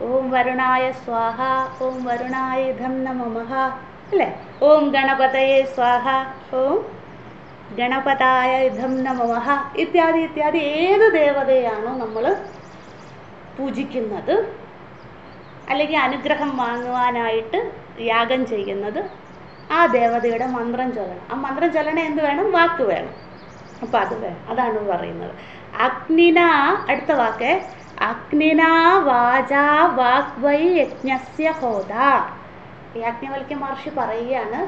ഓം വരുണായ സ്വാഹ, ഓം വരുണായ ഇധം നമഃ, അല്ലേ? ഓം ഗണപതയെ സ്വാഹ, ഓം ഗണപതായ ഇധം നമഃ ഇത്യാദി ഇത്യാദി. ഏത് ദേവതയാണോ നമ്മൾ പൂജിക്കുന്നത് അല്ലെങ്കിൽ അനുഗ്രഹം വാങ്ങുവാനായിട്ട് യാഗം ചെയ്യുന്നത്, ആ ദേവതയുടെ മന്ത്രം ചൊല്ലണം. ആ മന്ത്രം ചൊല്ലണേ എന്ത് വേണം? വാക്ക് വേണം. അപ്പം അത് വേണം. അതാണ് പറയുന്നത്. അഗ്നിന, അടുത്ത വാക്ക്, അഗ്നിന വാചാ വാഗ്വൈ യജ്ഞസ്യ ഹോത. യാജ്ഞവൽക്യ മഹർഷി പറയുകയാണ്,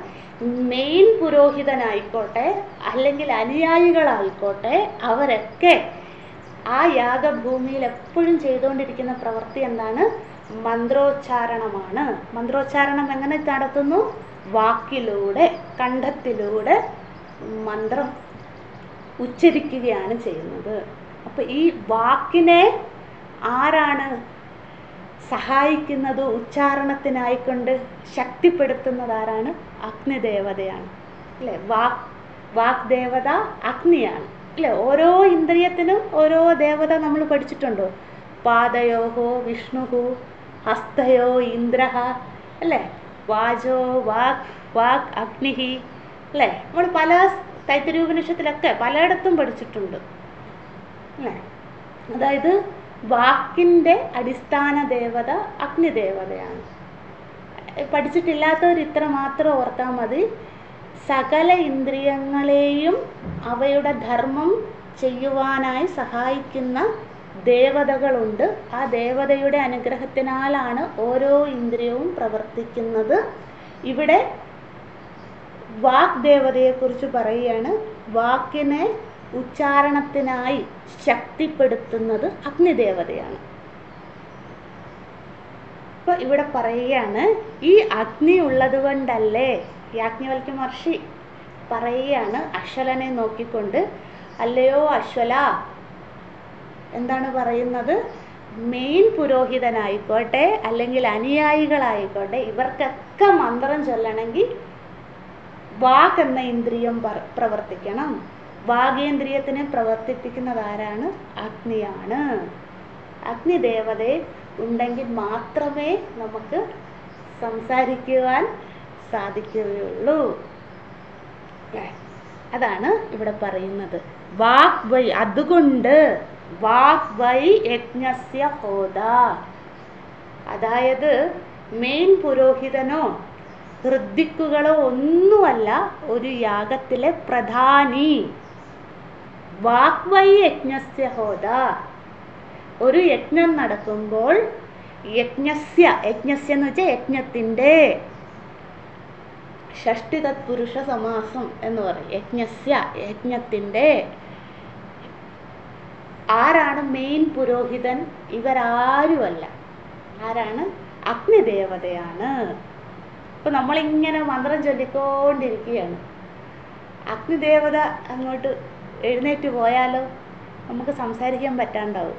മെയിൻ പുരോഹിതനായിക്കോട്ടെ അല്ലെങ്കിൽ അനുയായികളായിക്കോട്ടെ, അവരൊക്കെ ആ യാഗഭൂമിയിൽ എപ്പോഴും ചെയ്തുകൊണ്ടിരിക്കുന്ന പ്രവൃത്തി എന്താണ്? മന്ത്രോച്ചാരണമാണ്. മന്ത്രോച്ചാരണം എങ്ങനെ നടത്തുന്നു? വാക്കിലൂടെ, കണ്ഠത്തിലൂടെ മന്ത്രം ഉച്ചരിക്കുകയാണ് ചെയ്യുന്നത്. അപ്പം ഈ വാക്കിനെ ആരാണ് സഹായിക്കുന്നത്? ഉച്ചാരണത്തിനായിക്കൊണ്ട് ശക്തിപ്പെടുത്തുന്നത് ആരാണ്? അഗ്നിദേവതയാണ്, അല്ലേ? വാഗ്ദേവത അഗ്നിയാണ്, അല്ലേ? ഓരോ ഇന്ദ്രിയത്തിനും ഓരോ ദേവത നമ്മൾ പഠിച്ചിട്ടുണ്ടോ? പാദയോഹോ വിഷ്ണുഹു, ഹസ്തയോ ഇന്ദ്രഃ, അല്ലേ? വാചോ വാഗ് അഗ്നിഹി, അല്ലേ? നമ്മൾ പല തൈത്തിരീയോപനിഷത്തിലൊക്കെ പലയിടത്തും പഠിച്ചിട്ടുണ്ട്, അല്ലേ? അതായത് വാക്കിൻ്റെ അടിസ്ഥാന ദേവത അഗ്നിദേവതയാണ്. പഠിച്ചിട്ടില്ലാത്തവർ ഇത്ര മാത്രം ഓർത്താൽ മതി. സകല ഇന്ദ്രിയങ്ങളെയും അവയുടെ ധർമ്മം ചെയ്യുവാനായി സഹായിക്കുന്ന ദേവതകളുണ്ട്. ആ ദേവതയുടെ അനുഗ്രഹത്തിനാലാണ് ഓരോ ഇന്ദ്രിയവും പ്രവർത്തിക്കുന്നത്. ഇവിടെ വാഗ്ദേവതയെക്കുറിച്ച് പറയുകയാണ്. വാക്കിനെ ഉച്ചാരണത്തിനായി ശക്തിപ്പെടുത്തുന്നത് അഗ്നിദേവതയാണ്. അപ്പോൾ ഇവിടെ പറയുകയാണ്, ഈ അഗ്നി ഉള്ളത് കൊണ്ടല്ലേ, യാജ്ഞവൽക്യ മഹർഷി പറയുകയാണ് അശ്വലനെ നോക്കിക്കൊണ്ട്, അല്ലയോ അശ്വല, എന്താണ് പറയുന്നത്? മെയിൻ പുരോഹിതനായിക്കോട്ടെ അല്ലെങ്കിൽ അനുയായികളായിക്കോട്ടെ, ഇവർക്കൊക്കെ മന്ത്രം ചൊല്ലണമെങ്കിൽ വാഗ് എന്ന ഇന്ദ്രിയം പ്രവർത്തിക്കണം. വാഗേന്ദ്രിയത്തിനെ പ്രവർത്തിപ്പിക്കുന്നത് ആരാണ്? അഗ്നിയാണ്. അഗ്നിദേവതയെ ഉണ്ടെങ്കിൽ മാത്രമേ നമുക്ക് സംസാരിക്കുവാൻ സാധിക്കുകയുള്ളൂ. അതാണ് ഇവിടെ പറയുന്നത്. വാഗ്വൈ, അതുകൊണ്ട് വാഗ്വൈ യജ്ഞസ്യ ഹോത. അതായത് മെയിൻ പുരോഹിതനോ ഋദ്ദിക്കുകളോ ഒന്നുമല്ല ഒരു യാഗത്തിലെ പ്രധാനി. വാഗ്വൈ യജ്ഞസ്യ ഹോത. ഒരു യജ്ഞം നടക്കുമ്പോൾ യജ്ഞസ്യ എന്ന് വെച്ചാൽ യജ്ഞത്തിൻ്റെ, ഷഷ്ടി തത്പുരുഷ സമാസം എന്ന് പറയും. യജ്ഞസ്യ, യജ്ഞത്തിൻ്റെ. ആരാണ് മെയിൻ പുരോഹിതൻ? ഇവരാരുമല്ല. ആരാണ്? അഗ്നിദേവതയാണ്. ഇപ്പം നമ്മളിങ്ങനെ മന്ത്രം ചൊല്ലിക്കൊണ്ടിരിക്കുകയാണ്. അഗ്നിദേവത അങ്ങോട്ട് എഴുന്നേറ്റ് പോയാലോ നമുക്ക് സംസാരിക്കാൻ പറ്റാണ്ടാവും,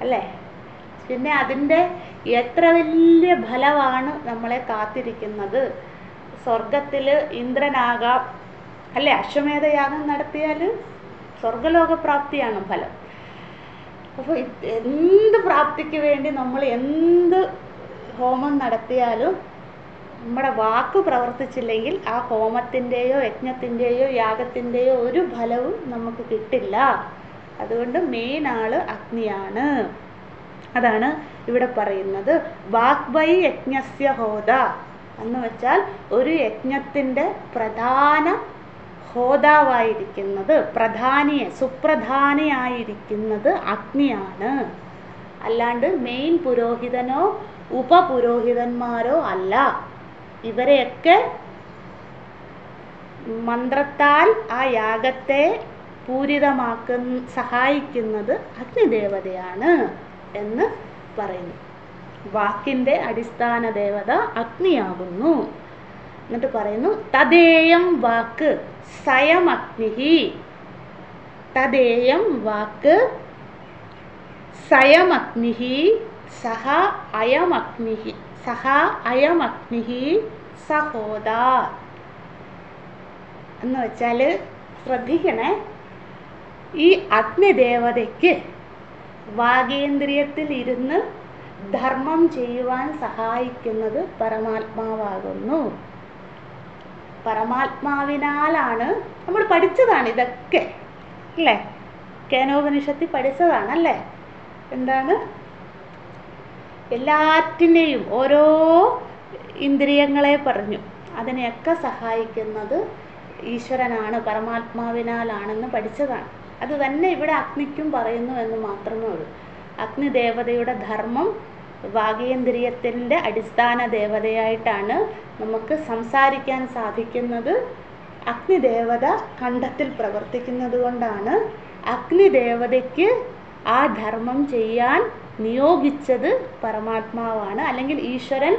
അല്ലേ? പിന്നെ അതിൻ്റെ എത്ര വലിയ ഫലമാണ് നമ്മളെ കാത്തിരിക്കുന്നത്. സ്വർഗത്തിൽ ഇന്ദ്രനാകാം, അല്ലേ? അശ്വമേധയാഗം നടത്തിയാൽ സ്വർഗലോകപ്രാപ്തിയാണ് ഫലം. അപ്പോൾ എന്ത് പ്രാപ്തിക്ക് വേണ്ടി നമ്മൾ എന്ത് ഹോമം നടത്തിയാലും നമ്മുടെ വാക്ക് പ്രവർത്തിച്ചില്ലെങ്കിൽ ആ ഹോമത്തിൻ്റെയോ യജ്ഞത്തിൻ്റെയോ യാഗത്തിൻ്റെയോ ഒരു ഫലവും നമുക്ക് കിട്ടില്ല. അതുകൊണ്ട് മെയിൻ ആള് അഗ്നിയാണ്. അതാണ് ഇവിടെ പറയുന്നത്. വാഗ്വൈ യജ്ഞസ്യ ഹോത എന്ന് വെച്ചാൽ ഒരു യജ്ഞത്തിൻ്റെ പ്രധാന ഹോതാവായിരിക്കുന്നത്, സുപ്രധാനിയായിരിക്കുന്നത് അഗ്നിയാണ്. അല്ലാണ്ട് മെയിൻ പുരോഹിതനോ ഉപപുരോഹിതന്മാരോ അല്ല. ഇവരെയൊക്കെ മന്ത്രത്താൽ ആ യാഗത്തെ സഹായിക്കുന്നത് അഗ്നിദേവതയാണ് എന്ന് പറയുന്നു. വാക്കിൻ്റെ അടിസ്ഥാന ദേവത അഗ്നിയാകുന്നു. എന്നിട്ട് പറയുന്നു, തദേയം വാക്ക് സയം അഗ്നിഹി. തദേയം വാക്ക് സയം അഗ്നിഹി സഹ അയം അഗ്നിഹി സഹോദ. എന്ന് വെച്ചാൽ ശ്രദ്ധിക്കണേ, ഈ അഗ്നിദേവതയ്ക്ക് വാഗേന്ദ്രിയത്തിൽ ഇരുന്ന് ധർമ്മം ചെയ്യുവാൻ സഹായിക്കുന്നത് പരമാത്മാവാകുന്നു. പരമാത്മാവിനാലാണ്, നമ്മൾ പഠിച്ചതാണ് ഇതൊക്കെ അല്ലേ, കേനോപനിഷത്തിൽ പഠിച്ചതാണല്ലേ. എന്താണ്? എല്ലാറ്റിനെയും ഓരോ ഇന്ദ്രിയങ്ങളെ പറഞ്ഞു, അതിനെയൊക്കെ സഹായിക്കുന്നത് ഈശ്വരനാണ്, പരമാത്മാവിനാലാണെന്ന് പഠിച്ചതാണ്. അത് തന്നെ ഇവിടെ അഗ്നിക്കും പറയുന്നു എന്ന് മാത്രമേ ഉള്ളൂ. അഗ്നിദേവതയുടെ ധർമ്മം വാഗേന്ദ്രിയത്തിൻ്റെ അടിസ്ഥാന ദേവതയായിട്ടാണ് നമുക്ക് സംസാരിക്കാൻ സാധിക്കുന്നത്. അഗ്നിദേവത കണ്ഠത്തിൽ പ്രവർത്തിക്കുന്നത് കൊണ്ടാണ് അഗ്നിദേവതയ്ക്ക് ആ ധർമ്മം ചെയ്യാൻ നിയോഗിച്ചത് പരമാത്മാവാണ്, അല്ലെങ്കിൽ ഈശ്വരൻ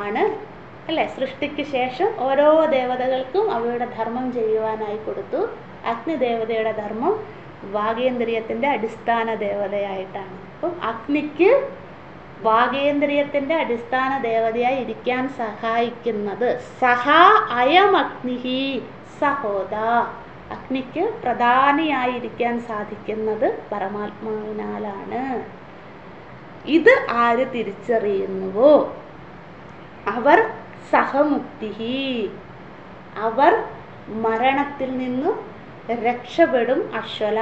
ആണ് അല്ലേ. സൃഷ്ടിക്ക് ശേഷം ഓരോ ദേവതകൾക്കും അവരുടെ ധർമ്മം ചെയ്യുവാനായി കൊടുത്തു. അഗ്നിദേവതയുടെ ധർമ്മം വാഗേന്ദ്രിയത്തിൻ്റെ അടിസ്ഥാന ദേവതയായിട്ടാണ്. അപ്പം അഗ്നിക്ക് വാഗേന്ദ്രിയത്തിൻ്റെ അടിസ്ഥാന ദേവതയായി ഇരിക്കാൻ സഹായിക്കുന്നത് സഹ അയം അഗ്നിഹി സഹോദ, അഗ്നിക്ക് പ്രധാനിയായിരിക്കാൻ സാധിക്കുന്നത് പരമാത്മാവിനാലാണ്. ഇത് ആര് തിരിച്ചറിയുന്നുവോ അവർ സഹമുക്തിഹി, അവർ മരണത്തിൽ നിന്നും രക്ഷപ്പെടും അശ്വല.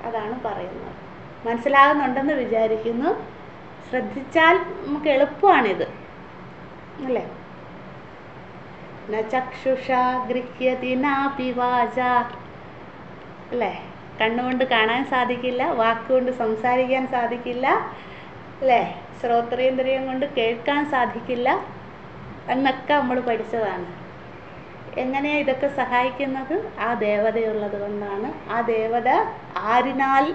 അതാണ് പറയുന്നത്. മനസ്സിലാകുന്നുണ്ടെന്ന് വിചാരിക്കുന്നു. ശ്രദ്ധിച്ചാൽ നമുക്ക് എളുപ്പമാണിത് അല്ലേ. ന ചക്ഷുഷ ഗൃഹ്യതി നാപി വാച അല്ലേ. കണ്ണുകൊണ്ട് കാണാൻ സാധിക്കില്ല, വാക്കുകൊണ്ട് സംസാരിക്കാൻ സാധിക്കില്ല അല്ലേ, ശ്രോത്രേന്ദ്രിയം കൊണ്ട് കേൾക്കാൻ സാധിക്കില്ല എന്നൊക്കെ നമ്മൾ പഠിച്ചതാണ്. എങ്ങനെയാണ് ഇതൊക്കെ സഹായിക്കുന്നത്? ആ ദേവതയുള്ളത് കൊണ്ടാണ്. ആ ദേവത ആരിനാൽ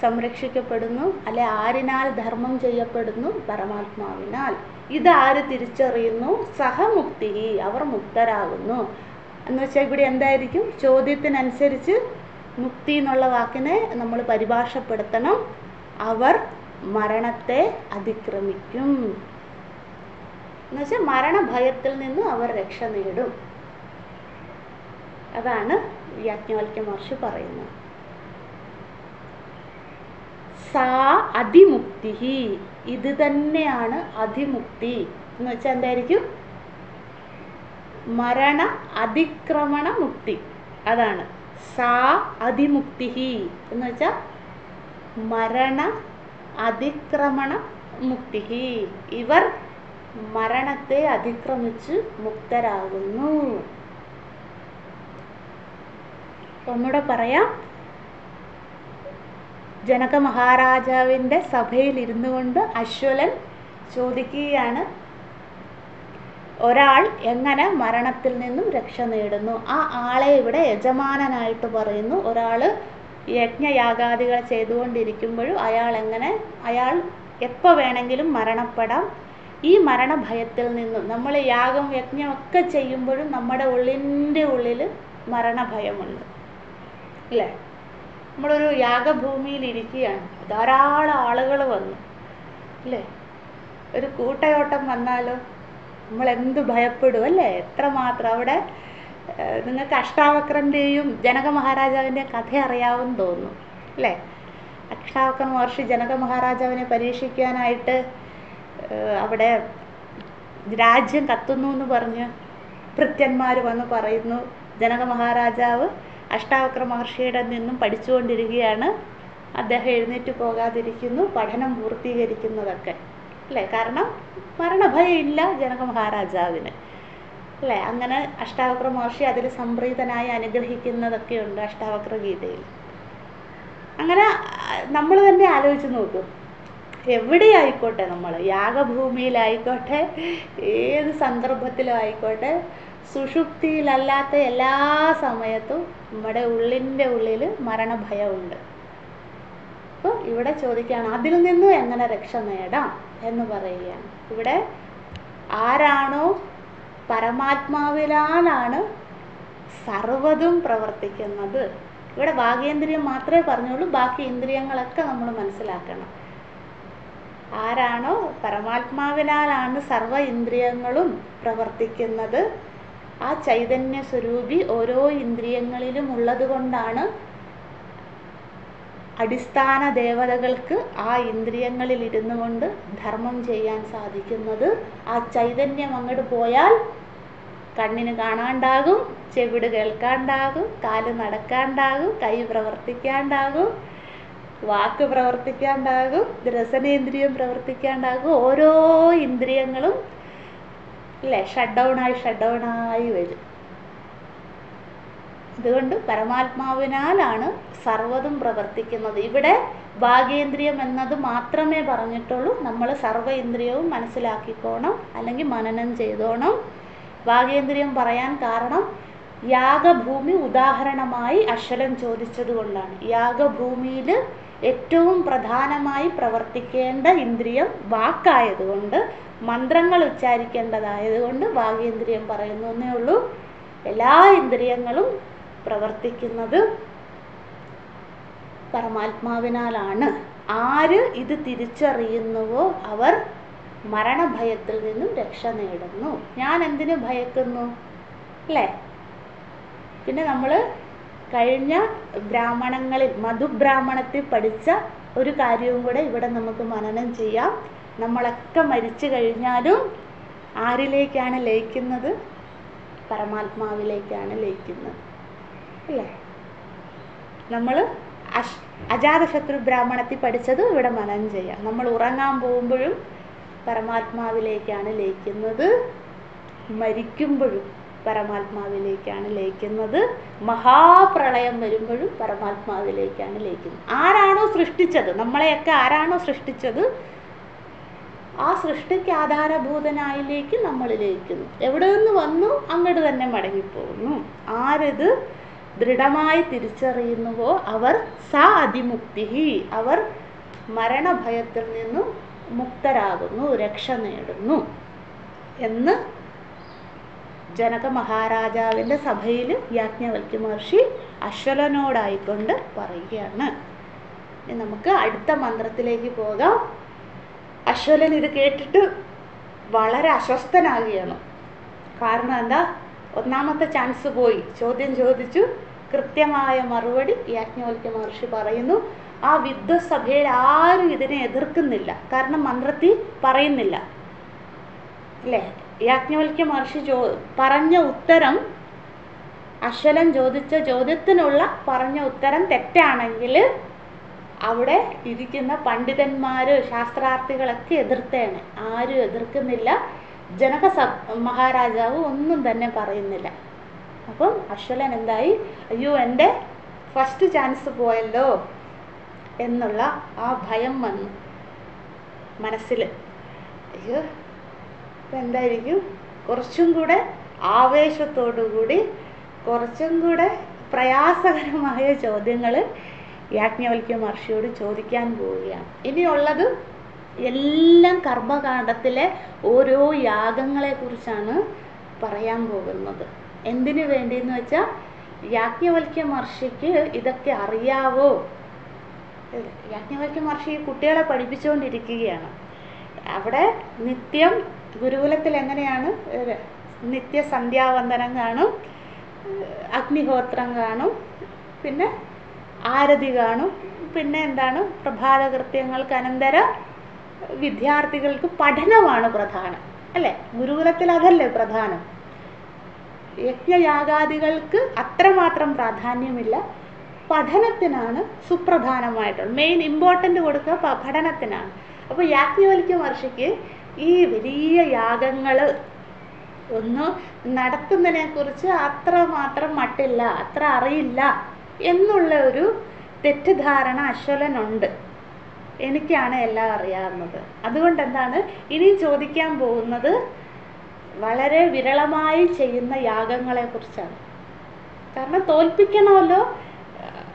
സംരക്ഷിക്കപ്പെടുന്നു, അല്ലെ ആരിനാൽ ധർമ്മം ചെയ്യപ്പെടുന്നു? പരമാത്മാവിനാൽ. ഇതാര് തിരിച്ചറിയുന്നു? സഹമുക്തി, അവർ മുക്തരാകുന്നു എന്ന് വെച്ചാൽ ഇവിടെ എന്തായിരിക്കും? ചോദ്യത്തിനനുസരിച്ച് മുക്തി എന്നുള്ള വാക്കിനെ നമ്മൾ പരിഭാഷപ്പെടുത്തണം. അവർ മരണത്തെ അതിക്രമിക്കും എന്നുവെച്ചാൽ മരണഭയത്തിൽ നിന്ന് അവർ രക്ഷ നേടും. അതാണ് യാജ്ഞവൽക്യ മഹർഷി പറയുന്നത്. സാ അതിമുക്തി, ഇത് തന്നെയാണ് അതിമുക്തി എന്ന് വെച്ചാൽ എന്തായിരിക്കും? മരണ അതിക്രമണ മുക്തി. അതാണ് സാ അതിമുക്തി എന്ന് വെച്ചാൽ മരണ അതിക്രമണ മുക്തി. ഇവർ മരണത്തെ അതിക്രമിച്ച് മുക്തരാകുന്നു. ഒന്നുകൂടെ പറയാം. ജനക മഹാരാജാവിൻ്റെ സഭയിൽ ഇരുന്നു കൊണ്ട് അശ്വലൻ ചോദിക്കുകയാണ്, ഒരാൾ എങ്ങനെ മരണത്തിൽ നിന്നും രക്ഷ നേടുന്നു? ആ ആളെ ഇവിടെ യജമാനനായിട്ട് പറയുന്നു. ഒരാൾ യജ്ഞയാഗാദികൾ ചെയ്തുകൊണ്ടിരിക്കുമ്പോഴും അയാൾ എപ്പോൾ വേണമെങ്കിലും മരണപ്പെടാം. ഈ മരണഭയത്തിൽ നിന്നും നമ്മൾ യാഗം യജ്ഞമൊക്കെ ചെയ്യുമ്പോഴും നമ്മുടെ ഉള്ളിൻ്റെ ഉള്ളിൽ മരണഭയമുണ്ട് അല്ലേ. നമ്മളൊരു യാഗഭൂമിയിൽ ഇരിക്കുകയാണ്, ധാരാളം ആളുകൾ വന്നു അല്ലേ. ഒരു കൂട്ടയോട്ടം വന്നാലോ നമ്മൾ എന്ത് ഭയപ്പെടും അല്ലേ. എത്രമാത്രം അവിടെ നിങ്ങൾക്ക് അഷ്ടാവക്രൻ്റെയും ജനക മഹാരാജാവിൻ്റെയും കഥ അറിയാമെന്ന് തോന്നുന്നു അല്ലേ. അഷ്ടാവക്ര മഹർഷി ജനക മഹാരാജാവിനെ പരീക്ഷിക്കാനായിട്ട് അവിടെ രാജ്യം കത്തുന്നു എന്ന് പറഞ്ഞ് ഭൃത്യന്മാർ വന്ന് പറയുന്നു. ജനക മഹാരാജാവ് അഷ്ടാവക്ര മഹർഷിയുടെ നിന്നും പഠിച്ചുകൊണ്ടിരിക്കുകയാണ്. അദ്ദേഹം എഴുന്നേറ്റ് പോകാതിരിക്കുന്നു, പഠനം പൂർത്തീകരിക്കുന്നതൊക്കെ അല്ലേ. കാരണം മരണഭയം ഇല്ല ജനക മഹാരാജാവിന് അല്ലേ. അങ്ങനെ അഷ്ടാവക്ര മഹർഷി അതിൽ സംപ്രീതനായി അനുഗ്രഹിക്കുന്നതൊക്കെയുണ്ട് അഷ്ടാവക്ര ഗീതയിൽ. അങ്ങനെ നമ്മൾ തന്നെ ആലോചിച്ച് നോക്കും, എവിടെയായിക്കോട്ടെ, നമ്മൾ യാഗഭൂമിയിലായിക്കോട്ടെ, ഏത് സന്ദർഭത്തിലും ആയിക്കോട്ടെ, സുഷുപ്തിയിലല്ലാത്ത എല്ലാ സമയത്തും നമ്മുടെ ഉള്ളിൻ്റെ ഉള്ളിൽ മരണഭയമുണ്ട്. അപ്പോൾ ഇവിടെ ചോദിക്കുകയാണ്, അതിൽ നിന്നും എങ്ങനെ രക്ഷ നേടാം എന്ന് പറയുകയാണ്. ഇവിടെ ആരാണോ പരമാത്മാവിലാണ് സർവ്വതും പ്രവർത്തിക്കുന്നത്. ഇവിടെ വാഗേന്ദ്രിയം മാത്രമേ പറഞ്ഞുള്ളൂ, ബാക്കി ഇന്ദ്രിയങ്ങളൊക്കെ നമ്മൾ മനസ്സിലാക്കണം. ആരാണോ പരമാത്മാവിനാലാണ് സർവ്വ ഇന്ദ്രിയങ്ങളും പ്രവർത്തിക്കുന്നത്, ആ ചൈതന്യ സ്വരൂപി ഓരോ ഇന്ദ്രിയങ്ങളിലും ഉള്ളത് കൊണ്ടാണ് അടിസ്ഥാന ദേവതകൾക്ക് ആ ഇന്ദ്രിയങ്ങളിൽ ഇരുന്നു കൊണ്ട് ധർമ്മം ചെയ്യാൻ സാധിക്കുന്നത്. ആ ചൈതന്യം അങ്ങോട്ട് പോയാൽ കണ്ണിന് കാണാണ്ടാകും, ചെവിട് കേൾക്കാണ്ടാകും, കാല് നടക്കാണ്ടാകും, കൈ പ്രവർത്തിക്കാണ്ടാകും, വാക്ക് പ്രവർത്തിക്കാണ്ടാകും, രസനേന്ദ്രിയം പ്രവർത്തിക്കാണ്ടാകും. ഓരോ ഇന്ദ്രിയങ്ങളും അല്ലേ ഷട്ട് ഡൗണായി വരും. അതുകൊണ്ട് പരമാത്മാവിനാലാണ് സർവ്വതും പ്രവർത്തിക്കുന്നത്. ഇവിടെ ഭാഗേന്ദ്രിയം എന്നത് മാത്രമേ പറഞ്ഞിട്ടുള്ളൂ. നമ്മൾ സർവ്വ ഇന്ദ്രിയവും മനസ്സിലാക്കിക്കോണം, അല്ലെങ്കിൽ മനനം ചെയ്തോണം. ഭാഗേന്ദ്രിയം പറയാൻ കാരണം യാഗഭൂമി ഉദാഹരണമായി അശ്വലൻ ചോദിച്ചത് കൊണ്ടാണ്. യാഗഭൂമിയിൽ ഏറ്റവും പ്രധാനമായി പ്രവർത്തിക്കേണ്ട ഇന്ദ്രിയം വാക്കായതുകൊണ്ട്, മന്ത്രങ്ങൾ ഉച്ചാരിക്കേണ്ടതായതുകൊണ്ട് ഭാഗേന്ദ്രിയം പറയുന്നു എന്നേ ഉള്ളൂ. എല്ലാ ഇന്ദ്രിയങ്ങളും പ്രവർത്തിക്കുന്നത് പരമാത്മാവിനാലാണ്. ആര് ഇത് തിരിച്ചറിയുന്നുവോ അവർ മരണഭയത്തിൽ നിന്നും രക്ഷ നേടുന്നു. ഞാൻ എന്തിനു ഭയക്കുന്നു അല്ലേ? പിന്നെ നമ്മൾ കഴിഞ്ഞ ബ്രാഹ്മണങ്ങളിൽ മധുബ്രാഹ്മണത്തിൽ പഠിച്ച ഒരു കാര്യവും കൂടെ ഇവിടെ നമുക്ക് മനനം ചെയ്യാം. നമ്മളൊക്കെ മരിച്ചു കഴിഞ്ഞാലും ആരിലേക്കാണ് ലയിക്കുന്നത്? പരമാത്മാവിലേക്കാണ് ലയിക്കുന്നത് അല്ലേ? നമ്മൾ അജാതശത്രു ബ്രാഹ്മണത്തിൽ പഠിച്ചത് ഇവിടെ മനനം ചെയ്യാം. നമ്മൾ ഉറങ്ങാൻ പോകുമ്പോഴും പരമാത്മാവിലേക്കാണ് ലയിക്കുന്നത്, മരിക്കുമ്പോഴും പരമാത്മാവിലേക്കാണ് ലയിക്കുന്നത്, മഹാപ്രളയം വരുമ്പോഴും പരമാത്മാവിലേക്കാണ് ലയിക്കുന്നത്. ആരാണോ സൃഷ്ടിച്ചത്, നമ്മളെയൊക്കെ ആരാണോ സൃഷ്ടിച്ചത്, ആ സൃഷ്ടിക്ക് ആധാരഭൂതനായിലേക്ക് നമ്മൾ ലയിക്കുന്നു. എവിടെ നിന്ന് വന്നു അങ്ങോട്ട് തന്നെ മടങ്ങിപ്പോകുന്നു. ആരിത് ദൃഢമായി തിരിച്ചറിയുന്നുവോ അവർ അതിമുക്തി, അവർ മരണഭയത്തിൽ നിന്നും മുക്തരാകുന്നു, രക്ഷ നേടുന്നു എന്ന് ജനക മഹാരാജാവിൻ്റെ സഭയിൽ യാജ്ഞവൽക്യ മഹർഷി അശ്വലനോടായിക്കൊണ്ട് പറയുകയാണ്. ഇനി നമുക്ക് അടുത്ത മന്ത്രത്തിലേക്ക് പോകാം. അശ്വലൻ ഇത് കേട്ടിട്ട് വളരെ അസ്വസ്ഥനാകുകയാണ്. കാരണം എന്താ? ഒന്നാമത്തെ ചാൻസ് പോയി. ചോദ്യം ചോദിച്ചു, കൃത്യമായ മറുപടി യാജ്ഞവൽക്യ മഹർഷി പറയുന്നു. ആ വിദ്വസഭയിൽ ആരും ഇതിനെ എതിർക്കുന്നില്ല. കാരണം മന്ത്രത്തിൽ പറയുന്നില്ല അല്ലേ? യാജ്ഞവൽക്യ മഹർഷി പറഞ്ഞ ഉത്തരം, അശ്വലൻ ചോദിച്ച ചോദ്യത്തിനുള്ള പറഞ്ഞ ഉത്തരം തെറ്റാണെങ്കിൽ അവിടെ ഇരിക്കുന്ന പണ്ഡിതന്മാർ, ശാസ്ത്രാർത്ഥികളൊക്കെ എതിർത്തേണ്. ആരും എതിർക്കുന്നില്ല. ജനക മഹാരാജാവ് ഒന്നും തന്നെ പറയുന്നില്ല. അപ്പം അശ്വലൻ എന്തായി? അയ്യോ, എൻ്റെ ഫസ്റ്റ് ചാൻസ് പോയല്ലോ എന്നുള്ള ആ ഭയം വന്നു മനസ്സിൽ. അയ്യോ, ഇപ്പം എന്തായിരിക്കും? കുറച്ചും കൂടെ ആവേശത്തോടുകൂടി, കുറച്ചും കൂടെ പ്രയാസകരമായ ചോദ്യങ്ങൾ യാജ്ഞവൽക്യ മഹർഷിയോട് ചോദിക്കാൻ പോവുകയാണ്. ഇനിയുള്ളത് എല്ലാം കർമ്മകാണ്ഡത്തിലെ ഓരോ യാഗങ്ങളെ കുറിച്ചാണ് പറയാൻ പോകുന്നത്. എന്തിനു വേണ്ടിയെന്ന് വെച്ചാൽ യാജ്ഞവൽക്യ മഹർഷിക്ക് ഇതൊക്കെ അറിയാവോ? യാജ്ഞവൽക്യ മഹർഷി കുട്ടികളെ പഠിപ്പിച്ചുകൊണ്ടിരിക്കുകയാണ്. അവിടെ നിത്യം ഗുരുകുലത്തിൽ എങ്ങനെയാണ്? നിത്യസന്ധ്യാവന്ദനം കാണും, അഗ്നിഹോത്രം കാണും, പിന്നെ ആരതി കാണും, പിന്നെ എന്താണ്, പ്രഭാതകൃത്യങ്ങൾക്ക് അനന്തരം വിദ്യാർത്ഥികൾക്ക് പഠനമാണ് പ്രധാനം അല്ലേ? ഗുരുകുലത്തിൽ അതല്ലേ പ്രധാനം. യജ്ഞയാഗാദികൾക്ക് അത്രമാത്രം പ്രാധാന്യമില്ല, പഠനത്തിനാണ് സുപ്രധാനമായിട്ടുള്ളത്. മെയിൻ ഇമ്പോർട്ടൻ്റ് കൊടുക്കുക പഠനത്തിനാണ്. അപ്പോൾ യാജ്ഞവൽക്യ മഹർഷിക്ക് ഈ വലിയ യാഗങ്ങൾ ഒന്ന് നടത്തുന്നതിനെ കുറിച്ച് അത്രമാത്രം മട്ടില്ല, അത്ര അറിയില്ല എന്നുള്ള ഒരു തെറ്റിദ്ധാരണ അശ്വലനുണ്ട്. എനിക്കാണ് എല്ലാം അറിയാവുന്നത്. അതുകൊണ്ട് എന്താണ് ഇനി ചോദിക്കാൻ പോകുന്നത്? വളരെ വിരളമായി ചെയ്യുന്ന യാഗങ്ങളെ കുറിച്ചാണ്. കാരണം തോൽപ്പിക്കണമല്ലോ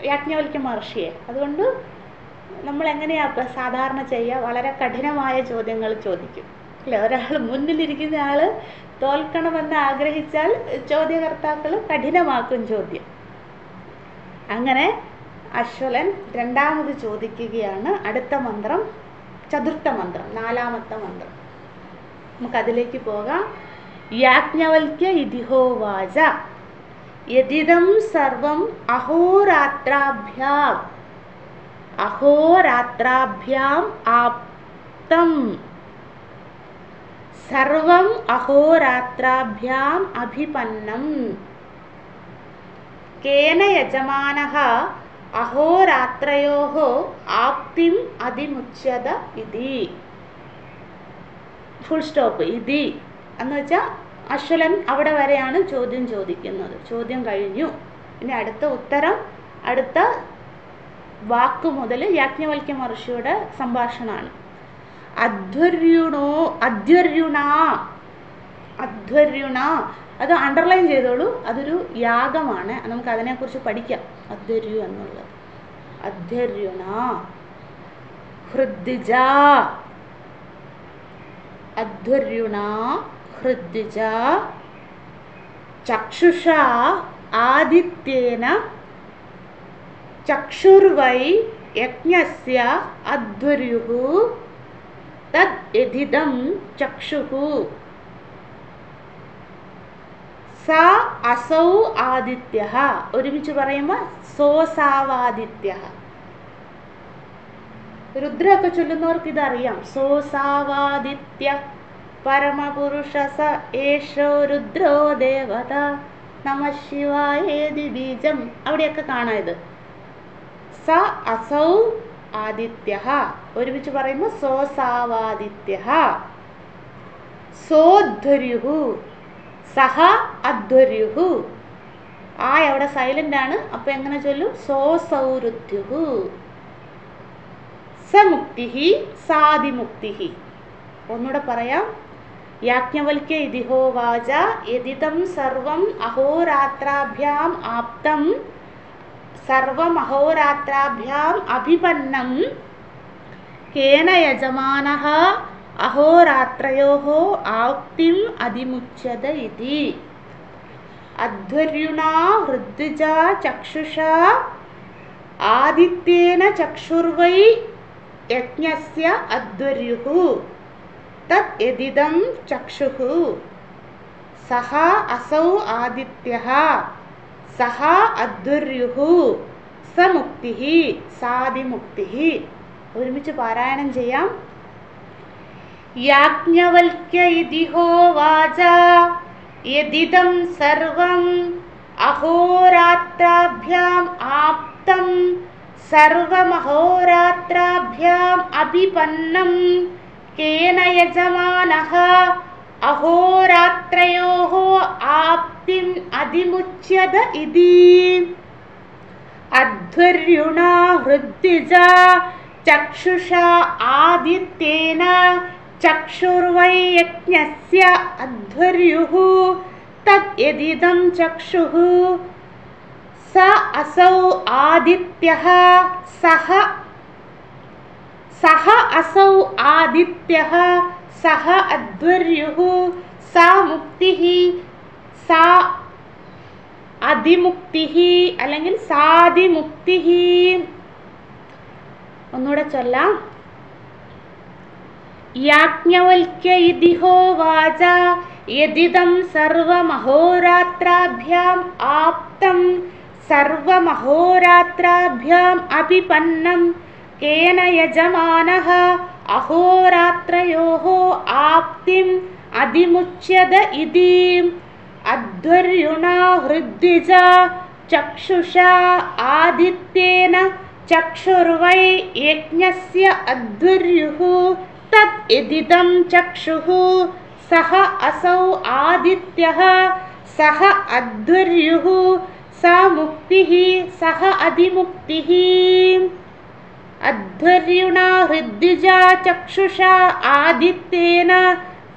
യാജ്ഞവൽക്യ മഹർഷിയെ. അതുകൊണ്ട് നമ്മൾ എങ്ങനെയാണ് സാധാരണ ചെയ്യുക? വളരെ കഠിനമായ ചോദ്യങ്ങൾ ചോദിക്കും അല്ലേ? ഒരാൾ മുന്നിലിരിക്കുന്ന ആൾ തോൽക്കണമെന്ന് ആഗ്രഹിച്ചാൽ ചോദ്യകർത്താക്കൾ കഠിനമാക്കും ചോദ്യം. അങ്ങനെ അശ്വലൻ രണ്ടാമത് ചോദിക്കുകയാണ്. അടുത്ത മന്ത്രം ചതുർത്ഥ മന്ത്രം, നാലാമത്തെ മന്ത്രം. നമുക്കതിലേക്ക് പോകാം. യാജ്ഞവൽക്യ ഇതിഹോവാച യദിദം സർവം അഹോരാത്രാഭ്യാം അഹോരാത്രാഭ്യാം ആപ്തം. സർവം അഹോരാത്രാഭ്യാം അഭിപന്നം. കേന യജമാനഃ അഹോരാത്രയോഃ ആപ്തിം അതിമുച്യത ഇതി. Full stop. ഇതി എന്ന് വെച്ചാൽ അശ്വലൻ അവിടെ വരെയാണ് ചോദ്യം ചോദിക്കുന്നത്. ചോദ്യം കഴിഞ്ഞു. ഇനി അടുത്ത ഉത്തരം, അടുത്ത വാക്ക് മുതൽ യാജ്ഞവൽക്യ മഹർഷിയുടെ സംഭാഷണമാണ്. അധ്വർയുണ അത് അണ്ടർലൈൻ ചെയ്തോളൂ. അതൊരു യാഗമാണ്. നമുക്ക് അതിനെക്കുറിച്ച് പഠിക്കാം. അധ്വർയു എന്നുള്ളത്. അധ്വർയുണ ഹൃദ്ജ. അധ്വർയുണ ഹൃദ്ജ ചക്ഷുഷ ആദിത്യേന ചക്ഷുർവൈ യജ്ഞസ്യ അധ്വർയുഃ തദ് യദിദം ചക്ഷുഃ. സ അസൗ ആദിത്യഃ. ഒരുമിച്ച് പറയുമ്പോൾ സോസാവാദിത്യഃ. രുദ്രമൊക്കെ ചൊല്ലുന്നവർക്ക് ഇതറിയാം. സോസാവാദിത്യ പരമപുരുഷ സ ഏഷോ രുദ്രോ ദേവത നമഃ ശിവായേതി ബീജം. അവിടെയൊക്കെ കാണാം ഇത്. സ അസൗ ആദിത്യഃ. ഒരുമിച്ച് പറയുമ്പോൾ സോസാവാദിത്യഃ. സോധ്വർയുഃ സഹ അധ്വർയുഃ. ആ അവിടെ സൈലന്റ് ആണ്. അപ്പൊ എങ്ങനെ ചൊല്ലും? സോസൗരുദ്ധ്യുഃ. സമുക്തിഃ സാദിമുക്തിഃ. ഒന്നുകൂടെ പറയാം. യാജ്ഞവൽക്യ ഇതിഹോവാച യദിദം സർവം അഹോരാത്രാഭ്യാം ആപ്തം സർവം അഹോരാത്രാഭ്യാം അഭിപന്നം കേന യജമാനഃ അഹോരാത്രയോഃ ആപ്തിം അതിമുച്യത ഇതി. അധ്വർയുണാ ഹൃദ്ജ ചക്ഷുഷാ ആദിത്യേന ചക്ഷുർവൈ യജ്ഞസ്യ അധ്വർയുഃ തദ് യദിദം ചക്ഷുഃ. സഹ അസൗ ആദിത്യഃ സഹ അധ്വർയുഃ സമുക്തിഃ സാദിമുക്തിഃ. ഒരുമിച്ച് പാരായണം ചെയ്യാം. യാജ്ഞവൽക്യ ഇതിഹോവാച യദിദം സർവം അഹോരാത്രാഭ്യാം ആപ്തം സർവമഹോരാത്രാഭ്യാം അഭിപന്നം കേന യജമാനഃ അഹോരാത്രയോഃ ആപ്തിം അതിമുച്യത ഇതി. അധ്വർയുണാ ഹൃദ്ജ ചക്ഷുഷാ ആദിത്യേന ചക്ഷുർവൈ യജ്ഞസ്യ അധ്വർയുഃ തദ് യദിദം ചക്ഷുഃ. സ അസൗ ആദിത്യഃ സഹ അസൗ ആദിത്യഃ സഹ അധ്വർയുഃ സാ മുക്തിഃ സാ അതിമുക്തിഃ അല്ലെങ്കിൽ സാദിമുക്തിഃ. ഒന്നുകൂടെ ചൊല്ലാം. യാജ്ഞവൽക്യ ഇതിഹോവാച യദിദം സർവമഹോരാത്രാഭ്യാം ആപ്തം സർവമഹോരാത്രാഭ്യാം അഭിപന്നം കേന യജമാനഃ അഹോരാത്രയോഃ ആപ്തിം അതിമുച്യത ഇതി. അധ്വർയുണാ ഹൃദ്ജ ചക്ഷുഷാ ആദിത്യേന ചക്ഷുർവൈ യജ്ഞസ്യ അധ്വർയുഃ തദ് യദിദം ചക്ഷുഃ. സഹ അസൗ ആദിത്യഃ സഹ അധ്വർയുഃ സാ മുക്തിഃ സഹ അതിമുക്തിഃ. അധ്വർയുണാ ഹൃദ്ജ ചക്ഷുഷാ ആദിത്യേന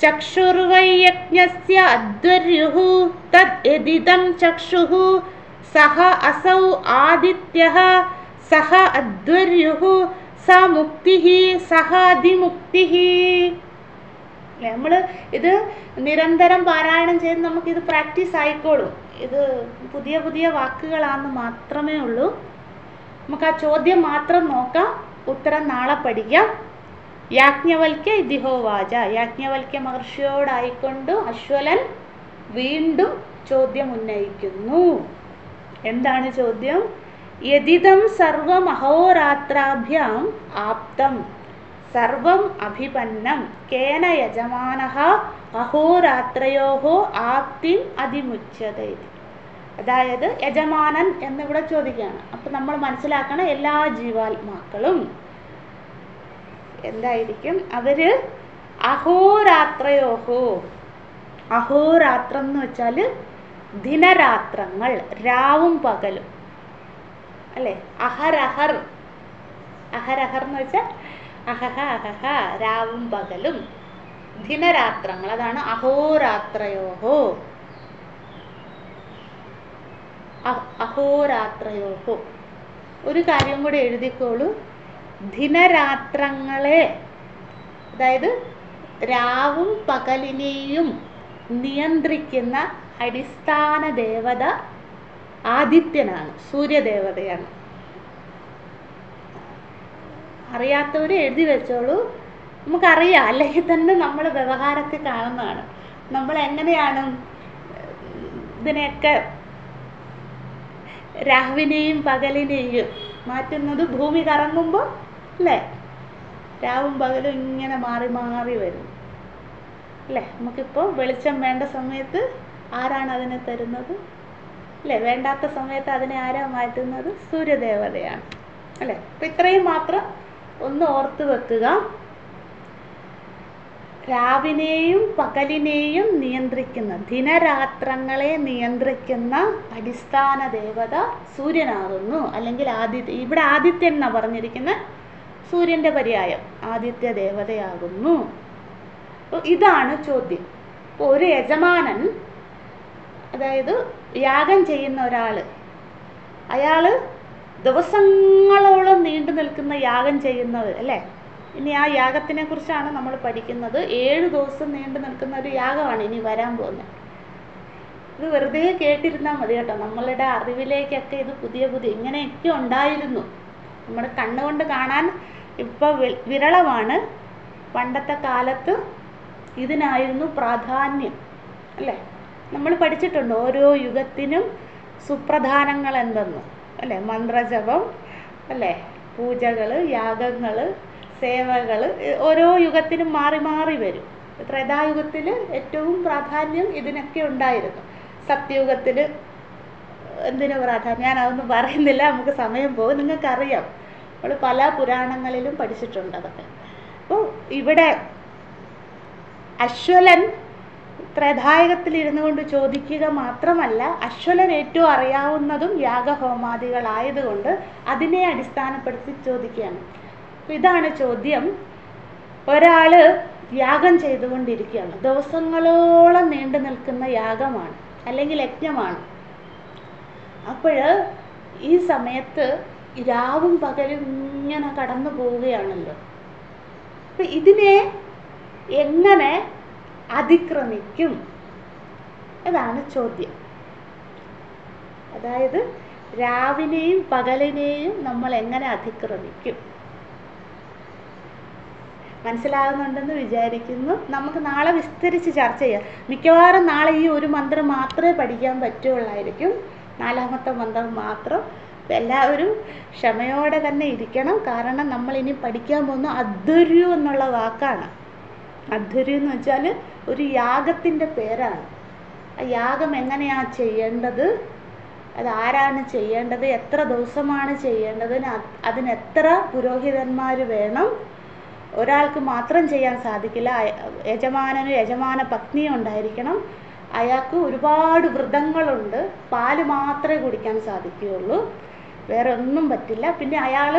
ചക്ഷുർവൈ യജ്ഞസ്യ അധ്വർയുഃ തദ് യദിദം ചക്ഷുഃ. സഹ അസൗ ആദിത്യഃ സഹ അധ്വർയുഃ സാ മുക്തിഃ സഹ അതിമുക്തിഃ. നമ്മൾ ഇത് നിരന്തരം പാരായണം ചെയ്ത് നമുക്കിത് പ്രാക്ടീസ് ആയിക്കോളും. ഇത് പുതിയ പുതിയ വാക്കുകളാണെന്ന് മാത്രമേ ഉള്ളൂ. നമുക്ക് ആ ചോദ്യം മാത്രം നോക്കാം. ഉത്തരം നാളെ പഠിക്കാം. യാജ്ഞവൽക്യ ഇതിഹോവാച. യാജ്ഞവൽക്യ മഹർഷിയോടായിക്കൊണ്ട് അശ്വലൻ വീണ്ടും ചോദ്യം ഉന്നയിക്കുന്നു. എന്താണ് ചോദ്യം? യദിദം സർവം അഹോരാത്രാഭ്യാം ആപ്തം സർവം അഭിപന്നം കേന യജമാനഃ അഹോരാത്രയോഹോ ആപ്തിം അതിമുച്യതേ. അതായത് യജമാനൻ എന്നിവിടെ ചോദിക്കുകയാണ്. അപ്പം നമ്മൾ മനസ്സിലാക്കണം, എല്ലാ ജീവാത്മാക്കളും എന്തായിരിക്കും? അവര് അഹോരാത്രയോഹോ, അഹോരാത്രം എന്ന് വെച്ചാൽ ദിനരാത്രങ്ങൾ, രാവും പകലും അല്ലേ? അഹരഹർ, അഹരഹർ എന്ന് വെച്ചാൽ അഹഹ അഹഹ, രാവും പകലും, ദിനരാത്രങ്ങൾ, അതാണ് അഹോരാത്രയോഹോ. അഹോരാത്രയോഹോ. ഒരു കാര്യം കൂടി എഴുതിക്കോളൂ. ദിനരാത്രങ്ങളെ, അതായത് രാവും പകലിനെയും നിയന്ത്രിക്കുന്ന അടിസ്ഥാന ദേവത ആദിത്യനാണ്, സൂര്യദേവതയാണ്. അറിയാത്തവർ എഴുതി വെച്ചോളൂ. നമുക്കറിയാം, അല്ലെങ്കിൽ തന്നെ നമ്മൾ വ്യവഹാരത്തിൽ കാണുന്നതാണ്. നമ്മൾ എങ്ങനെയാണ് ഇതിനെയൊക്കെ രാവിനെയും പകലിനെയും മാറ്റുന്നത്? ഭൂമി കറങ്ങുമ്പോൾ അല്ലേ, രാവും പകലും ഇങ്ങനെ മാറി മാറി വരും അല്ലേ? നമുക്കിപ്പോൾ വെളിച്ചം വേണ്ട സമയത്ത് ആരാണ് അതിനെ തരുന്നത് അല്ലേ? വേണ്ടാത്ത സമയത്ത് അതിനെ ആരാ മാറ്റുന്നത്? സൂര്യദേവതയാണ് അല്ലേ? അപ്പം ഇത്രയും മാത്രം ഒന്ന് ഓർത്ത് വെക്കുക. രാവിനെയും പകലിനെയും നിയന്ത്രിക്കുന്ന, ദിനരാത്രങ്ങളെ നിയന്ത്രിക്കുന്ന അടിസ്ഥാന ദേവത സൂര്യനാകുന്നു, അല്ലെങ്കിൽ ഇവിടെ ആദിത്യൻ എന്നാണ് പറഞ്ഞിരിക്കുന്ന, സൂര്യൻ്റെ പര്യായം ആദിത്യ ദേവതയാകുന്നു. അപ്പോൾ ഇതാണ് ചോദ്യം. ഇപ്പോൾ ഒരു യജമാനൻ, അതായത് യാഗം ചെയ്യുന്ന ഒരാൾ, അയാൾ ദിവസങ്ങളോളം നീണ്ടു നിൽക്കുന്ന യാഗം ചെയ്യുന്നവർ അല്ലേ? ഇനി ആ യാഗത്തിനെ കുറിച്ചാണ് നമ്മൾ പഠിക്കുന്നത്. 7 ദിവസം നീണ്ടു നിൽക്കുന്ന ഒരു യാഗമാണ് ഇനി വരാൻ പോകുന്നത്. ഇത് വെറുതെ കേട്ടിരുന്നാൽ മതി കേട്ടോ. നമ്മളുടെ അറിവിലേക്കൊക്കെ ഇത് പുതിയ ഇങ്ങനെയൊക്കെ ഉണ്ടായിരുന്നു. നമ്മുടെ കണ്ണുകൊണ്ട് കാണാൻ ഇപ്പോൾ വിരളമാണ്. പണ്ടത്തെ കാലത്ത് ഇതിനായിരുന്നു പ്രാധാന്യം അല്ലേ? നമ്മൾ പഠിച്ചിട്ടുണ്ട് ഓരോ യുഗത്തിനും സുപ്രധാനങ്ങൾ എന്തെന്ന് അല്ലേ? മന്ത്രജപം അല്ലേ, പൂജകൾ, യാഗങ്ങൾ, സേവകൾ ഓരോ യുഗത്തിനും മാറി മാറി വരും. ത്രേതായുഗത്തിൽ ഏറ്റവും പ്രാധാന്യം ഇതിനൊക്കെ ഉണ്ടായിരുന്നു. സത്യയുഗത്തിൽ എന്തിനു പ്രാധാന്യം? ഞാനതൊന്നും പറയുന്നില്ല, നമുക്ക് സമയം പോകും. നിങ്ങൾക്കറിയാം, നമ്മൾ പല പുരാണങ്ങളിലും പഠിച്ചിട്ടുണ്ട് അതൊക്കെ. അപ്പോൾ ഇവിടെ അശ്വലൻ ത്രേതായുഗത്തിൽ ഇരുന്നു കൊണ്ട് ചോദിക്കുക മാത്രമല്ല, അശ്വലൻ ഏറ്റവും അറിയാവുന്നതും യാഗഹോമാദികളായതുകൊണ്ട് അതിനെ അടിസ്ഥാനപ്പെടുത്തി ചോദിക്കുകയാണ്. ഇതാണ് ചോദ്യം. ഒരാൾ യാഗം ചെയ്തുകൊണ്ടിരിക്കുകയാണ്, ദിവസങ്ങളോളം നീണ്ടു നിൽക്കുന്ന യാഗമാണ് അല്ലെങ്കിൽ യജ്ഞമാണ്. അപ്പോൾ ഈ സമയത്ത് രാവും പകലും ഇങ്ങനെ കടന്നു പോവുകയാണല്ലോ. അപ്പം ഇതിനെ എങ്ങനെ അതിക്രമിക്കും? അതാണ് ചോദ്യം. അതായത് രാവിനെയും പകലിനെയും നമ്മൾ എങ്ങനെ അതിക്രമിക്കും? മനസ്സിലാകുന്നുണ്ടെന്ന് വിചാരിക്കുന്നു. നമുക്ക് നാളെ വിസ്തരിച്ച് ചർച്ച ചെയ്യാം. മിക്കവാറും നാളെ ഈ ഒരു മന്ത്രം മാത്രമേ പഠിക്കാൻ പറ്റുള്ളായിരിക്കും, 4ാമത്തെ മന്ത്രം മാത്രം. എല്ലാവരും ക്ഷമയോടെ തന്നെ ഇരിക്കണം. കാരണം നമ്മൾ ഇനി പഠിക്കാൻ പോകുന്ന അധ്വര്യു എന്നുള്ള വാക്കാണ്. അധ്വര്യു എന്ന് വെച്ചാൽ ഒരു യാഗത്തിൻ്റെ പേരാണ്. ആ യാഗം എങ്ങനെയാണ് ചെയ്യേണ്ടത്, അത് ആരാണ് ചെയ്യേണ്ടത്, എത്ര ദിവസമാണ് ചെയ്യേണ്ടത്, അതിന് എത്ര പുരോഹിതന്മാർ വേണം, ഒരാൾക്ക് മാത്രം ചെയ്യാൻ സാധിക്കില്ല. യജമാനനും യജമാന പത്നിയും ഉണ്ടായിരിക്കണം. അയാൾക്ക് ഒരുപാട് വ്രതങ്ങളുണ്ട്. പാല് മാത്രമേ കുടിക്കാൻ സാധിക്കുകയുള്ളൂ, വേറെ ഒന്നും പറ്റില്ല. പിന്നെ അയാൾ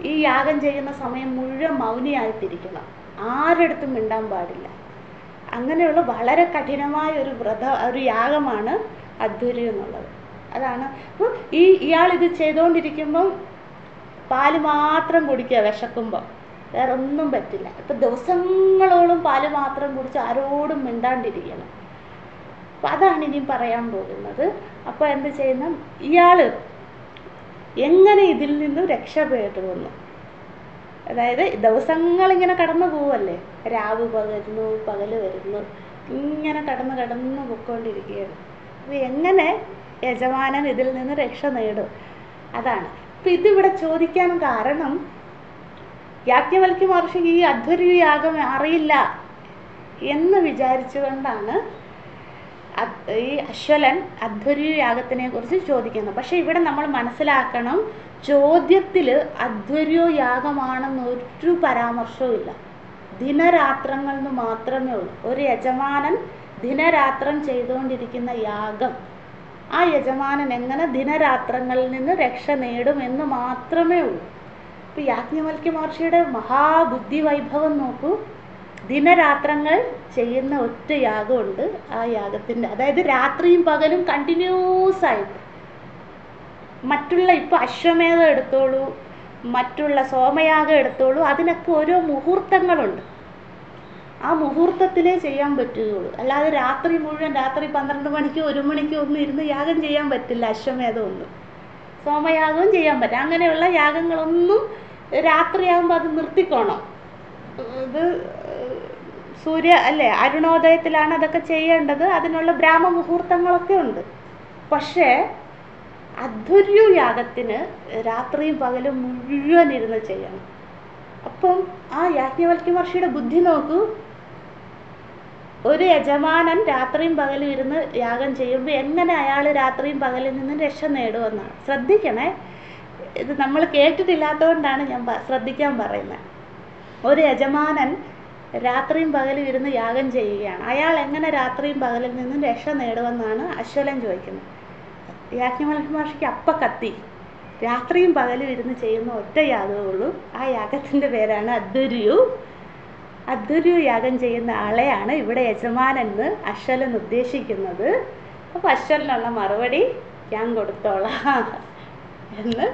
ഈ യാഗം ചെയ്യുന്ന സമയം മുഴുവൻ മൗനിയായിട്ടിരിക്കണം, ആരെടുത്തും മിണ്ടാൻ പാടില്ല. അങ്ങനെയുള്ള വളരെ കഠിനമായ ഒരു യാഗമാണ് അധ്വര്യം എന്നുള്ളത്. അതാണ്. അപ്പോൾ ഇയാളിത് ചെയ്തുകൊണ്ടിരിക്കുമ്പം പാല് മാത്രം കുടിക്കുക, വിശക്കുമ്പോൾ വേറെ ഒന്നും പറ്റില്ല. ഇപ്പം ദിവസങ്ങളോളം പാല് മാത്രം കുടിച്ച് ആരോടും മിണ്ടാണ്ടിരിക്കണം. അപ്പം അതാണ് ഇനി പറയാൻ പോകുന്നത്. അപ്പോൾ എന്ത് ചെയ്യുന്നു? ഇയാൾ എങ്ങനെ ഇതിൽ നിന്നും രക്ഷപ്പെടുന്നു? അതായത് ദിവസങ്ങളിങ്ങനെ കടന്നു പോവല്ലേ, രാവ് പകരുന്നു, പകൽ വരുന്നു, ഇങ്ങനെ കടന്ന് പൊയ്ക്കൊണ്ടിരിക്കുകയാണ്. അപ്പോൾ എങ്ങനെ യജമാനൻ ഇതിൽ നിന്ന് രക്ഷ നേടും? അതാണ്. അപ്പം ഇതിവിടെ ചോദിക്കാൻ കാരണം യാജ്ഞവൽക്യ മഹർഷിക്ക് ഈ അധ്വർയു യാഗം അറിയില്ല എന്ന് വിചാരിച്ചുകൊണ്ടാണ് ഈ അശ്വലൻ അധ്വർയു യാഗത്തിനെ കുറിച്ച് ചോദിക്കുന്നത്. പക്ഷെ ഇവിടെ നമ്മൾ മനസ്സിലാക്കണം, ചോദ്യത്തിൽ അധ്വർയോ യാഗമാണെന്നൊരു പരാമർശവും ഇല്ല. ദിനരാത്രങ്ങൾ എന്ന് മാത്രമേ ഉള്ളൂ. ഒരു യജമാനൻ ദിനരാത്രം ചെയ്തുകൊണ്ടിരിക്കുന്ന യാഗം, ആ യജമാനൻ എങ്ങനെ ദിനരാത്രങ്ങളിൽ നിന്ന് രക്ഷ നേടും എന്ന് മാത്രമേ ഉള്ളൂ. ഇപ്പം യാജ്ഞവൽക്യ മഹർഷിയുടെ മഹാബുദ്ധി വൈഭവം നോക്കൂ. ദിനരാത്രങ്ങൾ ചെയ്യുന്ന ഒറ്റ യാഗമുണ്ട്. ആ യാഗത്തിൻ്റെ, അതായത് രാത്രിയും പകലും കണ്ടിന്യൂസ് ആയിട്ട്. മറ്റുള്ള ഇപ്പോൾ അശ്വമേധം എടുത്തോളൂ, മറ്റുള്ള സോമയാഗം എടുത്തോളൂ, അതിനൊക്കെ ഓരോ മുഹൂർത്തങ്ങളുണ്ട്. ആ മുഹൂർത്തത്തിലേ ചെയ്യാൻ പറ്റുകയുള്ളൂ. അല്ലാതെ രാത്രി മുഴുവൻ, രാത്രി 12 മണിക്കോ 1 മണിക്കോ ഒന്നും ഇരുന്ന് യാഗം ചെയ്യാൻ പറ്റില്ല. അശ്വമേധം ഒന്നും, സോമയാഗവും ചെയ്യാൻ പറ്റില്ല. അങ്ങനെയുള്ള യാഗങ്ങളൊന്നും രാത്രിയാകുമ്പോൾ അത് നിർത്തിക്കോണം. ഇത് സൂര്യ അല്ലേ, അരുണോദയത്തിലാണ് അതൊക്കെ ചെയ്യേണ്ടത്. അതിനുള്ള ബ്രാഹ്മമുഹൂർത്തങ്ങളൊക്കെ ഉണ്ട്. പക്ഷേ അധ്വർയു യാഗത്തിന് രാത്രിയും പകലും മുഴുവൻ ഇരുന്ന് ചെയ്യണം. അപ്പം ആ യാജ്ഞവൽക്യ മഹർഷിയുടെ ബുദ്ധി നോക്കൂ. ഒരു യജമാനൻ രാത്രിയും പകലും ഇരുന്ന് യാഗം ചെയ്യുമ്പോൾ എങ്ങനെ അയാൾ രാത്രിയും പകലിൽ നിന്ന് രക്ഷ നേടുമെന്നാണ്. ശ്രദ്ധിക്കണേ, ഇത് നമ്മൾ കേട്ടിട്ടില്ലാത്തതുകൊണ്ടാണ് ഞാൻ ശ്രദ്ധിക്കാൻ പറയുന്നത്. ഒരു യജമാനൻ രാത്രിയും പകലും ഇരുന്ന് യാഗം ചെയ്യുകയാണ്. അയാൾ എങ്ങനെ രാത്രിയും പകലിൽ നിന്നും രക്ഷ നേടുമെന്നാണ് അശ്വലൻ ചോദിക്കുന്നത്. യാജ്ഞവൽക്യ മഹർഷിക്ക് അപ്പം കത്തി. രാത്രിയും പകലും ഇരുന്ന് ചെയ്യുന്ന ഒറ്റ യാഗമേ ഉള്ളൂ. ആ യാഗത്തിൻ്റെ പേരാണ് അധ്വർയു. അധ്വർയു യാഗം ചെയ്യുന്ന ആളെയാണ് ഇവിടെ യജമാനെന്ന് അശ്വലൻ ഉദ്ദേശിക്കുന്നത്. അപ്പോൾ അശ്വലനുള്ള മറുപടി ഞാൻ കൊടുത്തോളാം എന്ന്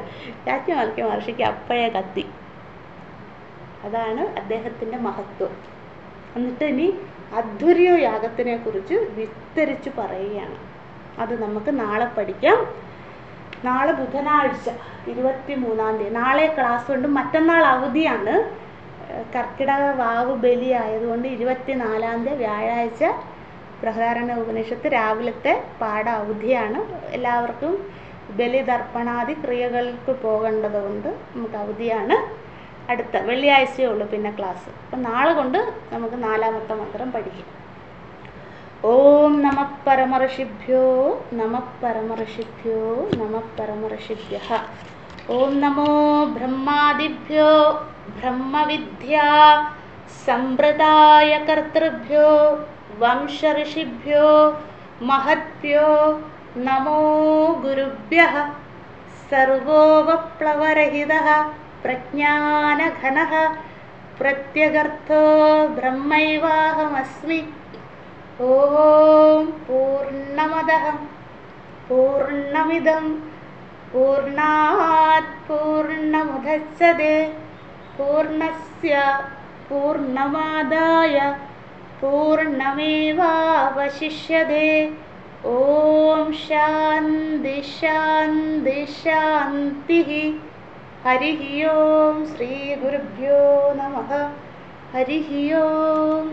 യാജ്ഞവൽക്യ മഹർഷിക്ക് അപ്പോഴേ കത്തി. അതാണ് അദ്ദേഹത്തിൻ്റെ മഹത്വം. എന്നിട്ട് ഇനി അധ്വർയു യാഗത്തിനെ കുറിച്ച് വിസ്തരിച്ച് പറയുകയാണ്. അത് നമുക്ക് നാളെ പഠിക്കാം. നാളെ ബുധനാഴ്ച 23-ാം തീയതി, നാളെ ക്ലാസ് ഉണ്ട്. മറ്റന്നാൾ അവധിയാണ്. കർക്കിടക വാവ് ബലി ആയതുകൊണ്ട് 24-ാം തീയതി വ്യാഴാഴ്ച ബൃഹദാരണ്യ ഉപനിഷത്ത് രാവിലത്തെ പാഠ അവധിയാണ്. എല്ലാവർക്കും ബലിതർപ്പണാദി ക്രിയകൾക്ക് പോകേണ്ടതുകൊണ്ട് നമുക്ക് അവധിയാണ്. അടുത്ത വെള്ളിയാഴ്ചയേ ഉള്ളൂ പിന്നെ ക്ലാസ്. അപ്പം നാളെ കൊണ്ട് നമുക്ക് 4-ാമത്തെ മന്ത്രം പഠിക്കാം. ഓം നമഃ പരമർഷിഭ്യോ നമഃ പരമർഷിഭ്യോ നമഃ പരമർഷിഭ്യഃ. ഓം നമോ ബ്രഹ്മാദിഭ്യോ ബ്രഹ്മവിദ്യാ സമ്പ്രദായ കർത്തൃഭ്യോ വംശഋഷിഭ്യോ മഹദ്ഭ്യോ നമോ ഗുരുഭ്യഃ. സർവോപപ്ലവരഹിതഃ പ്രജ്ഞാനഘനഃ പ്രത്യഗർത്ഥോ ബ്രഹ്മൈവാഹമസ്മി. ഓം പൂർണ്ണമദഃ പൂർണ്ണമിദം പൂർണ്ണാത് പൂർണ്ണമുദച്യതേ പൂർണ്ണസ്യ പൂർണ്ണമാദായ പൂർണ്ണമേവാവശിഷ്യതേ. ഓം ശാന്തി ശാന്തി ശാന്തിഃ. ഹരിഃ ഓം. ശ്രീ ഗുരുഭ്യോ നമഃ. ഹരിഃ ഓം.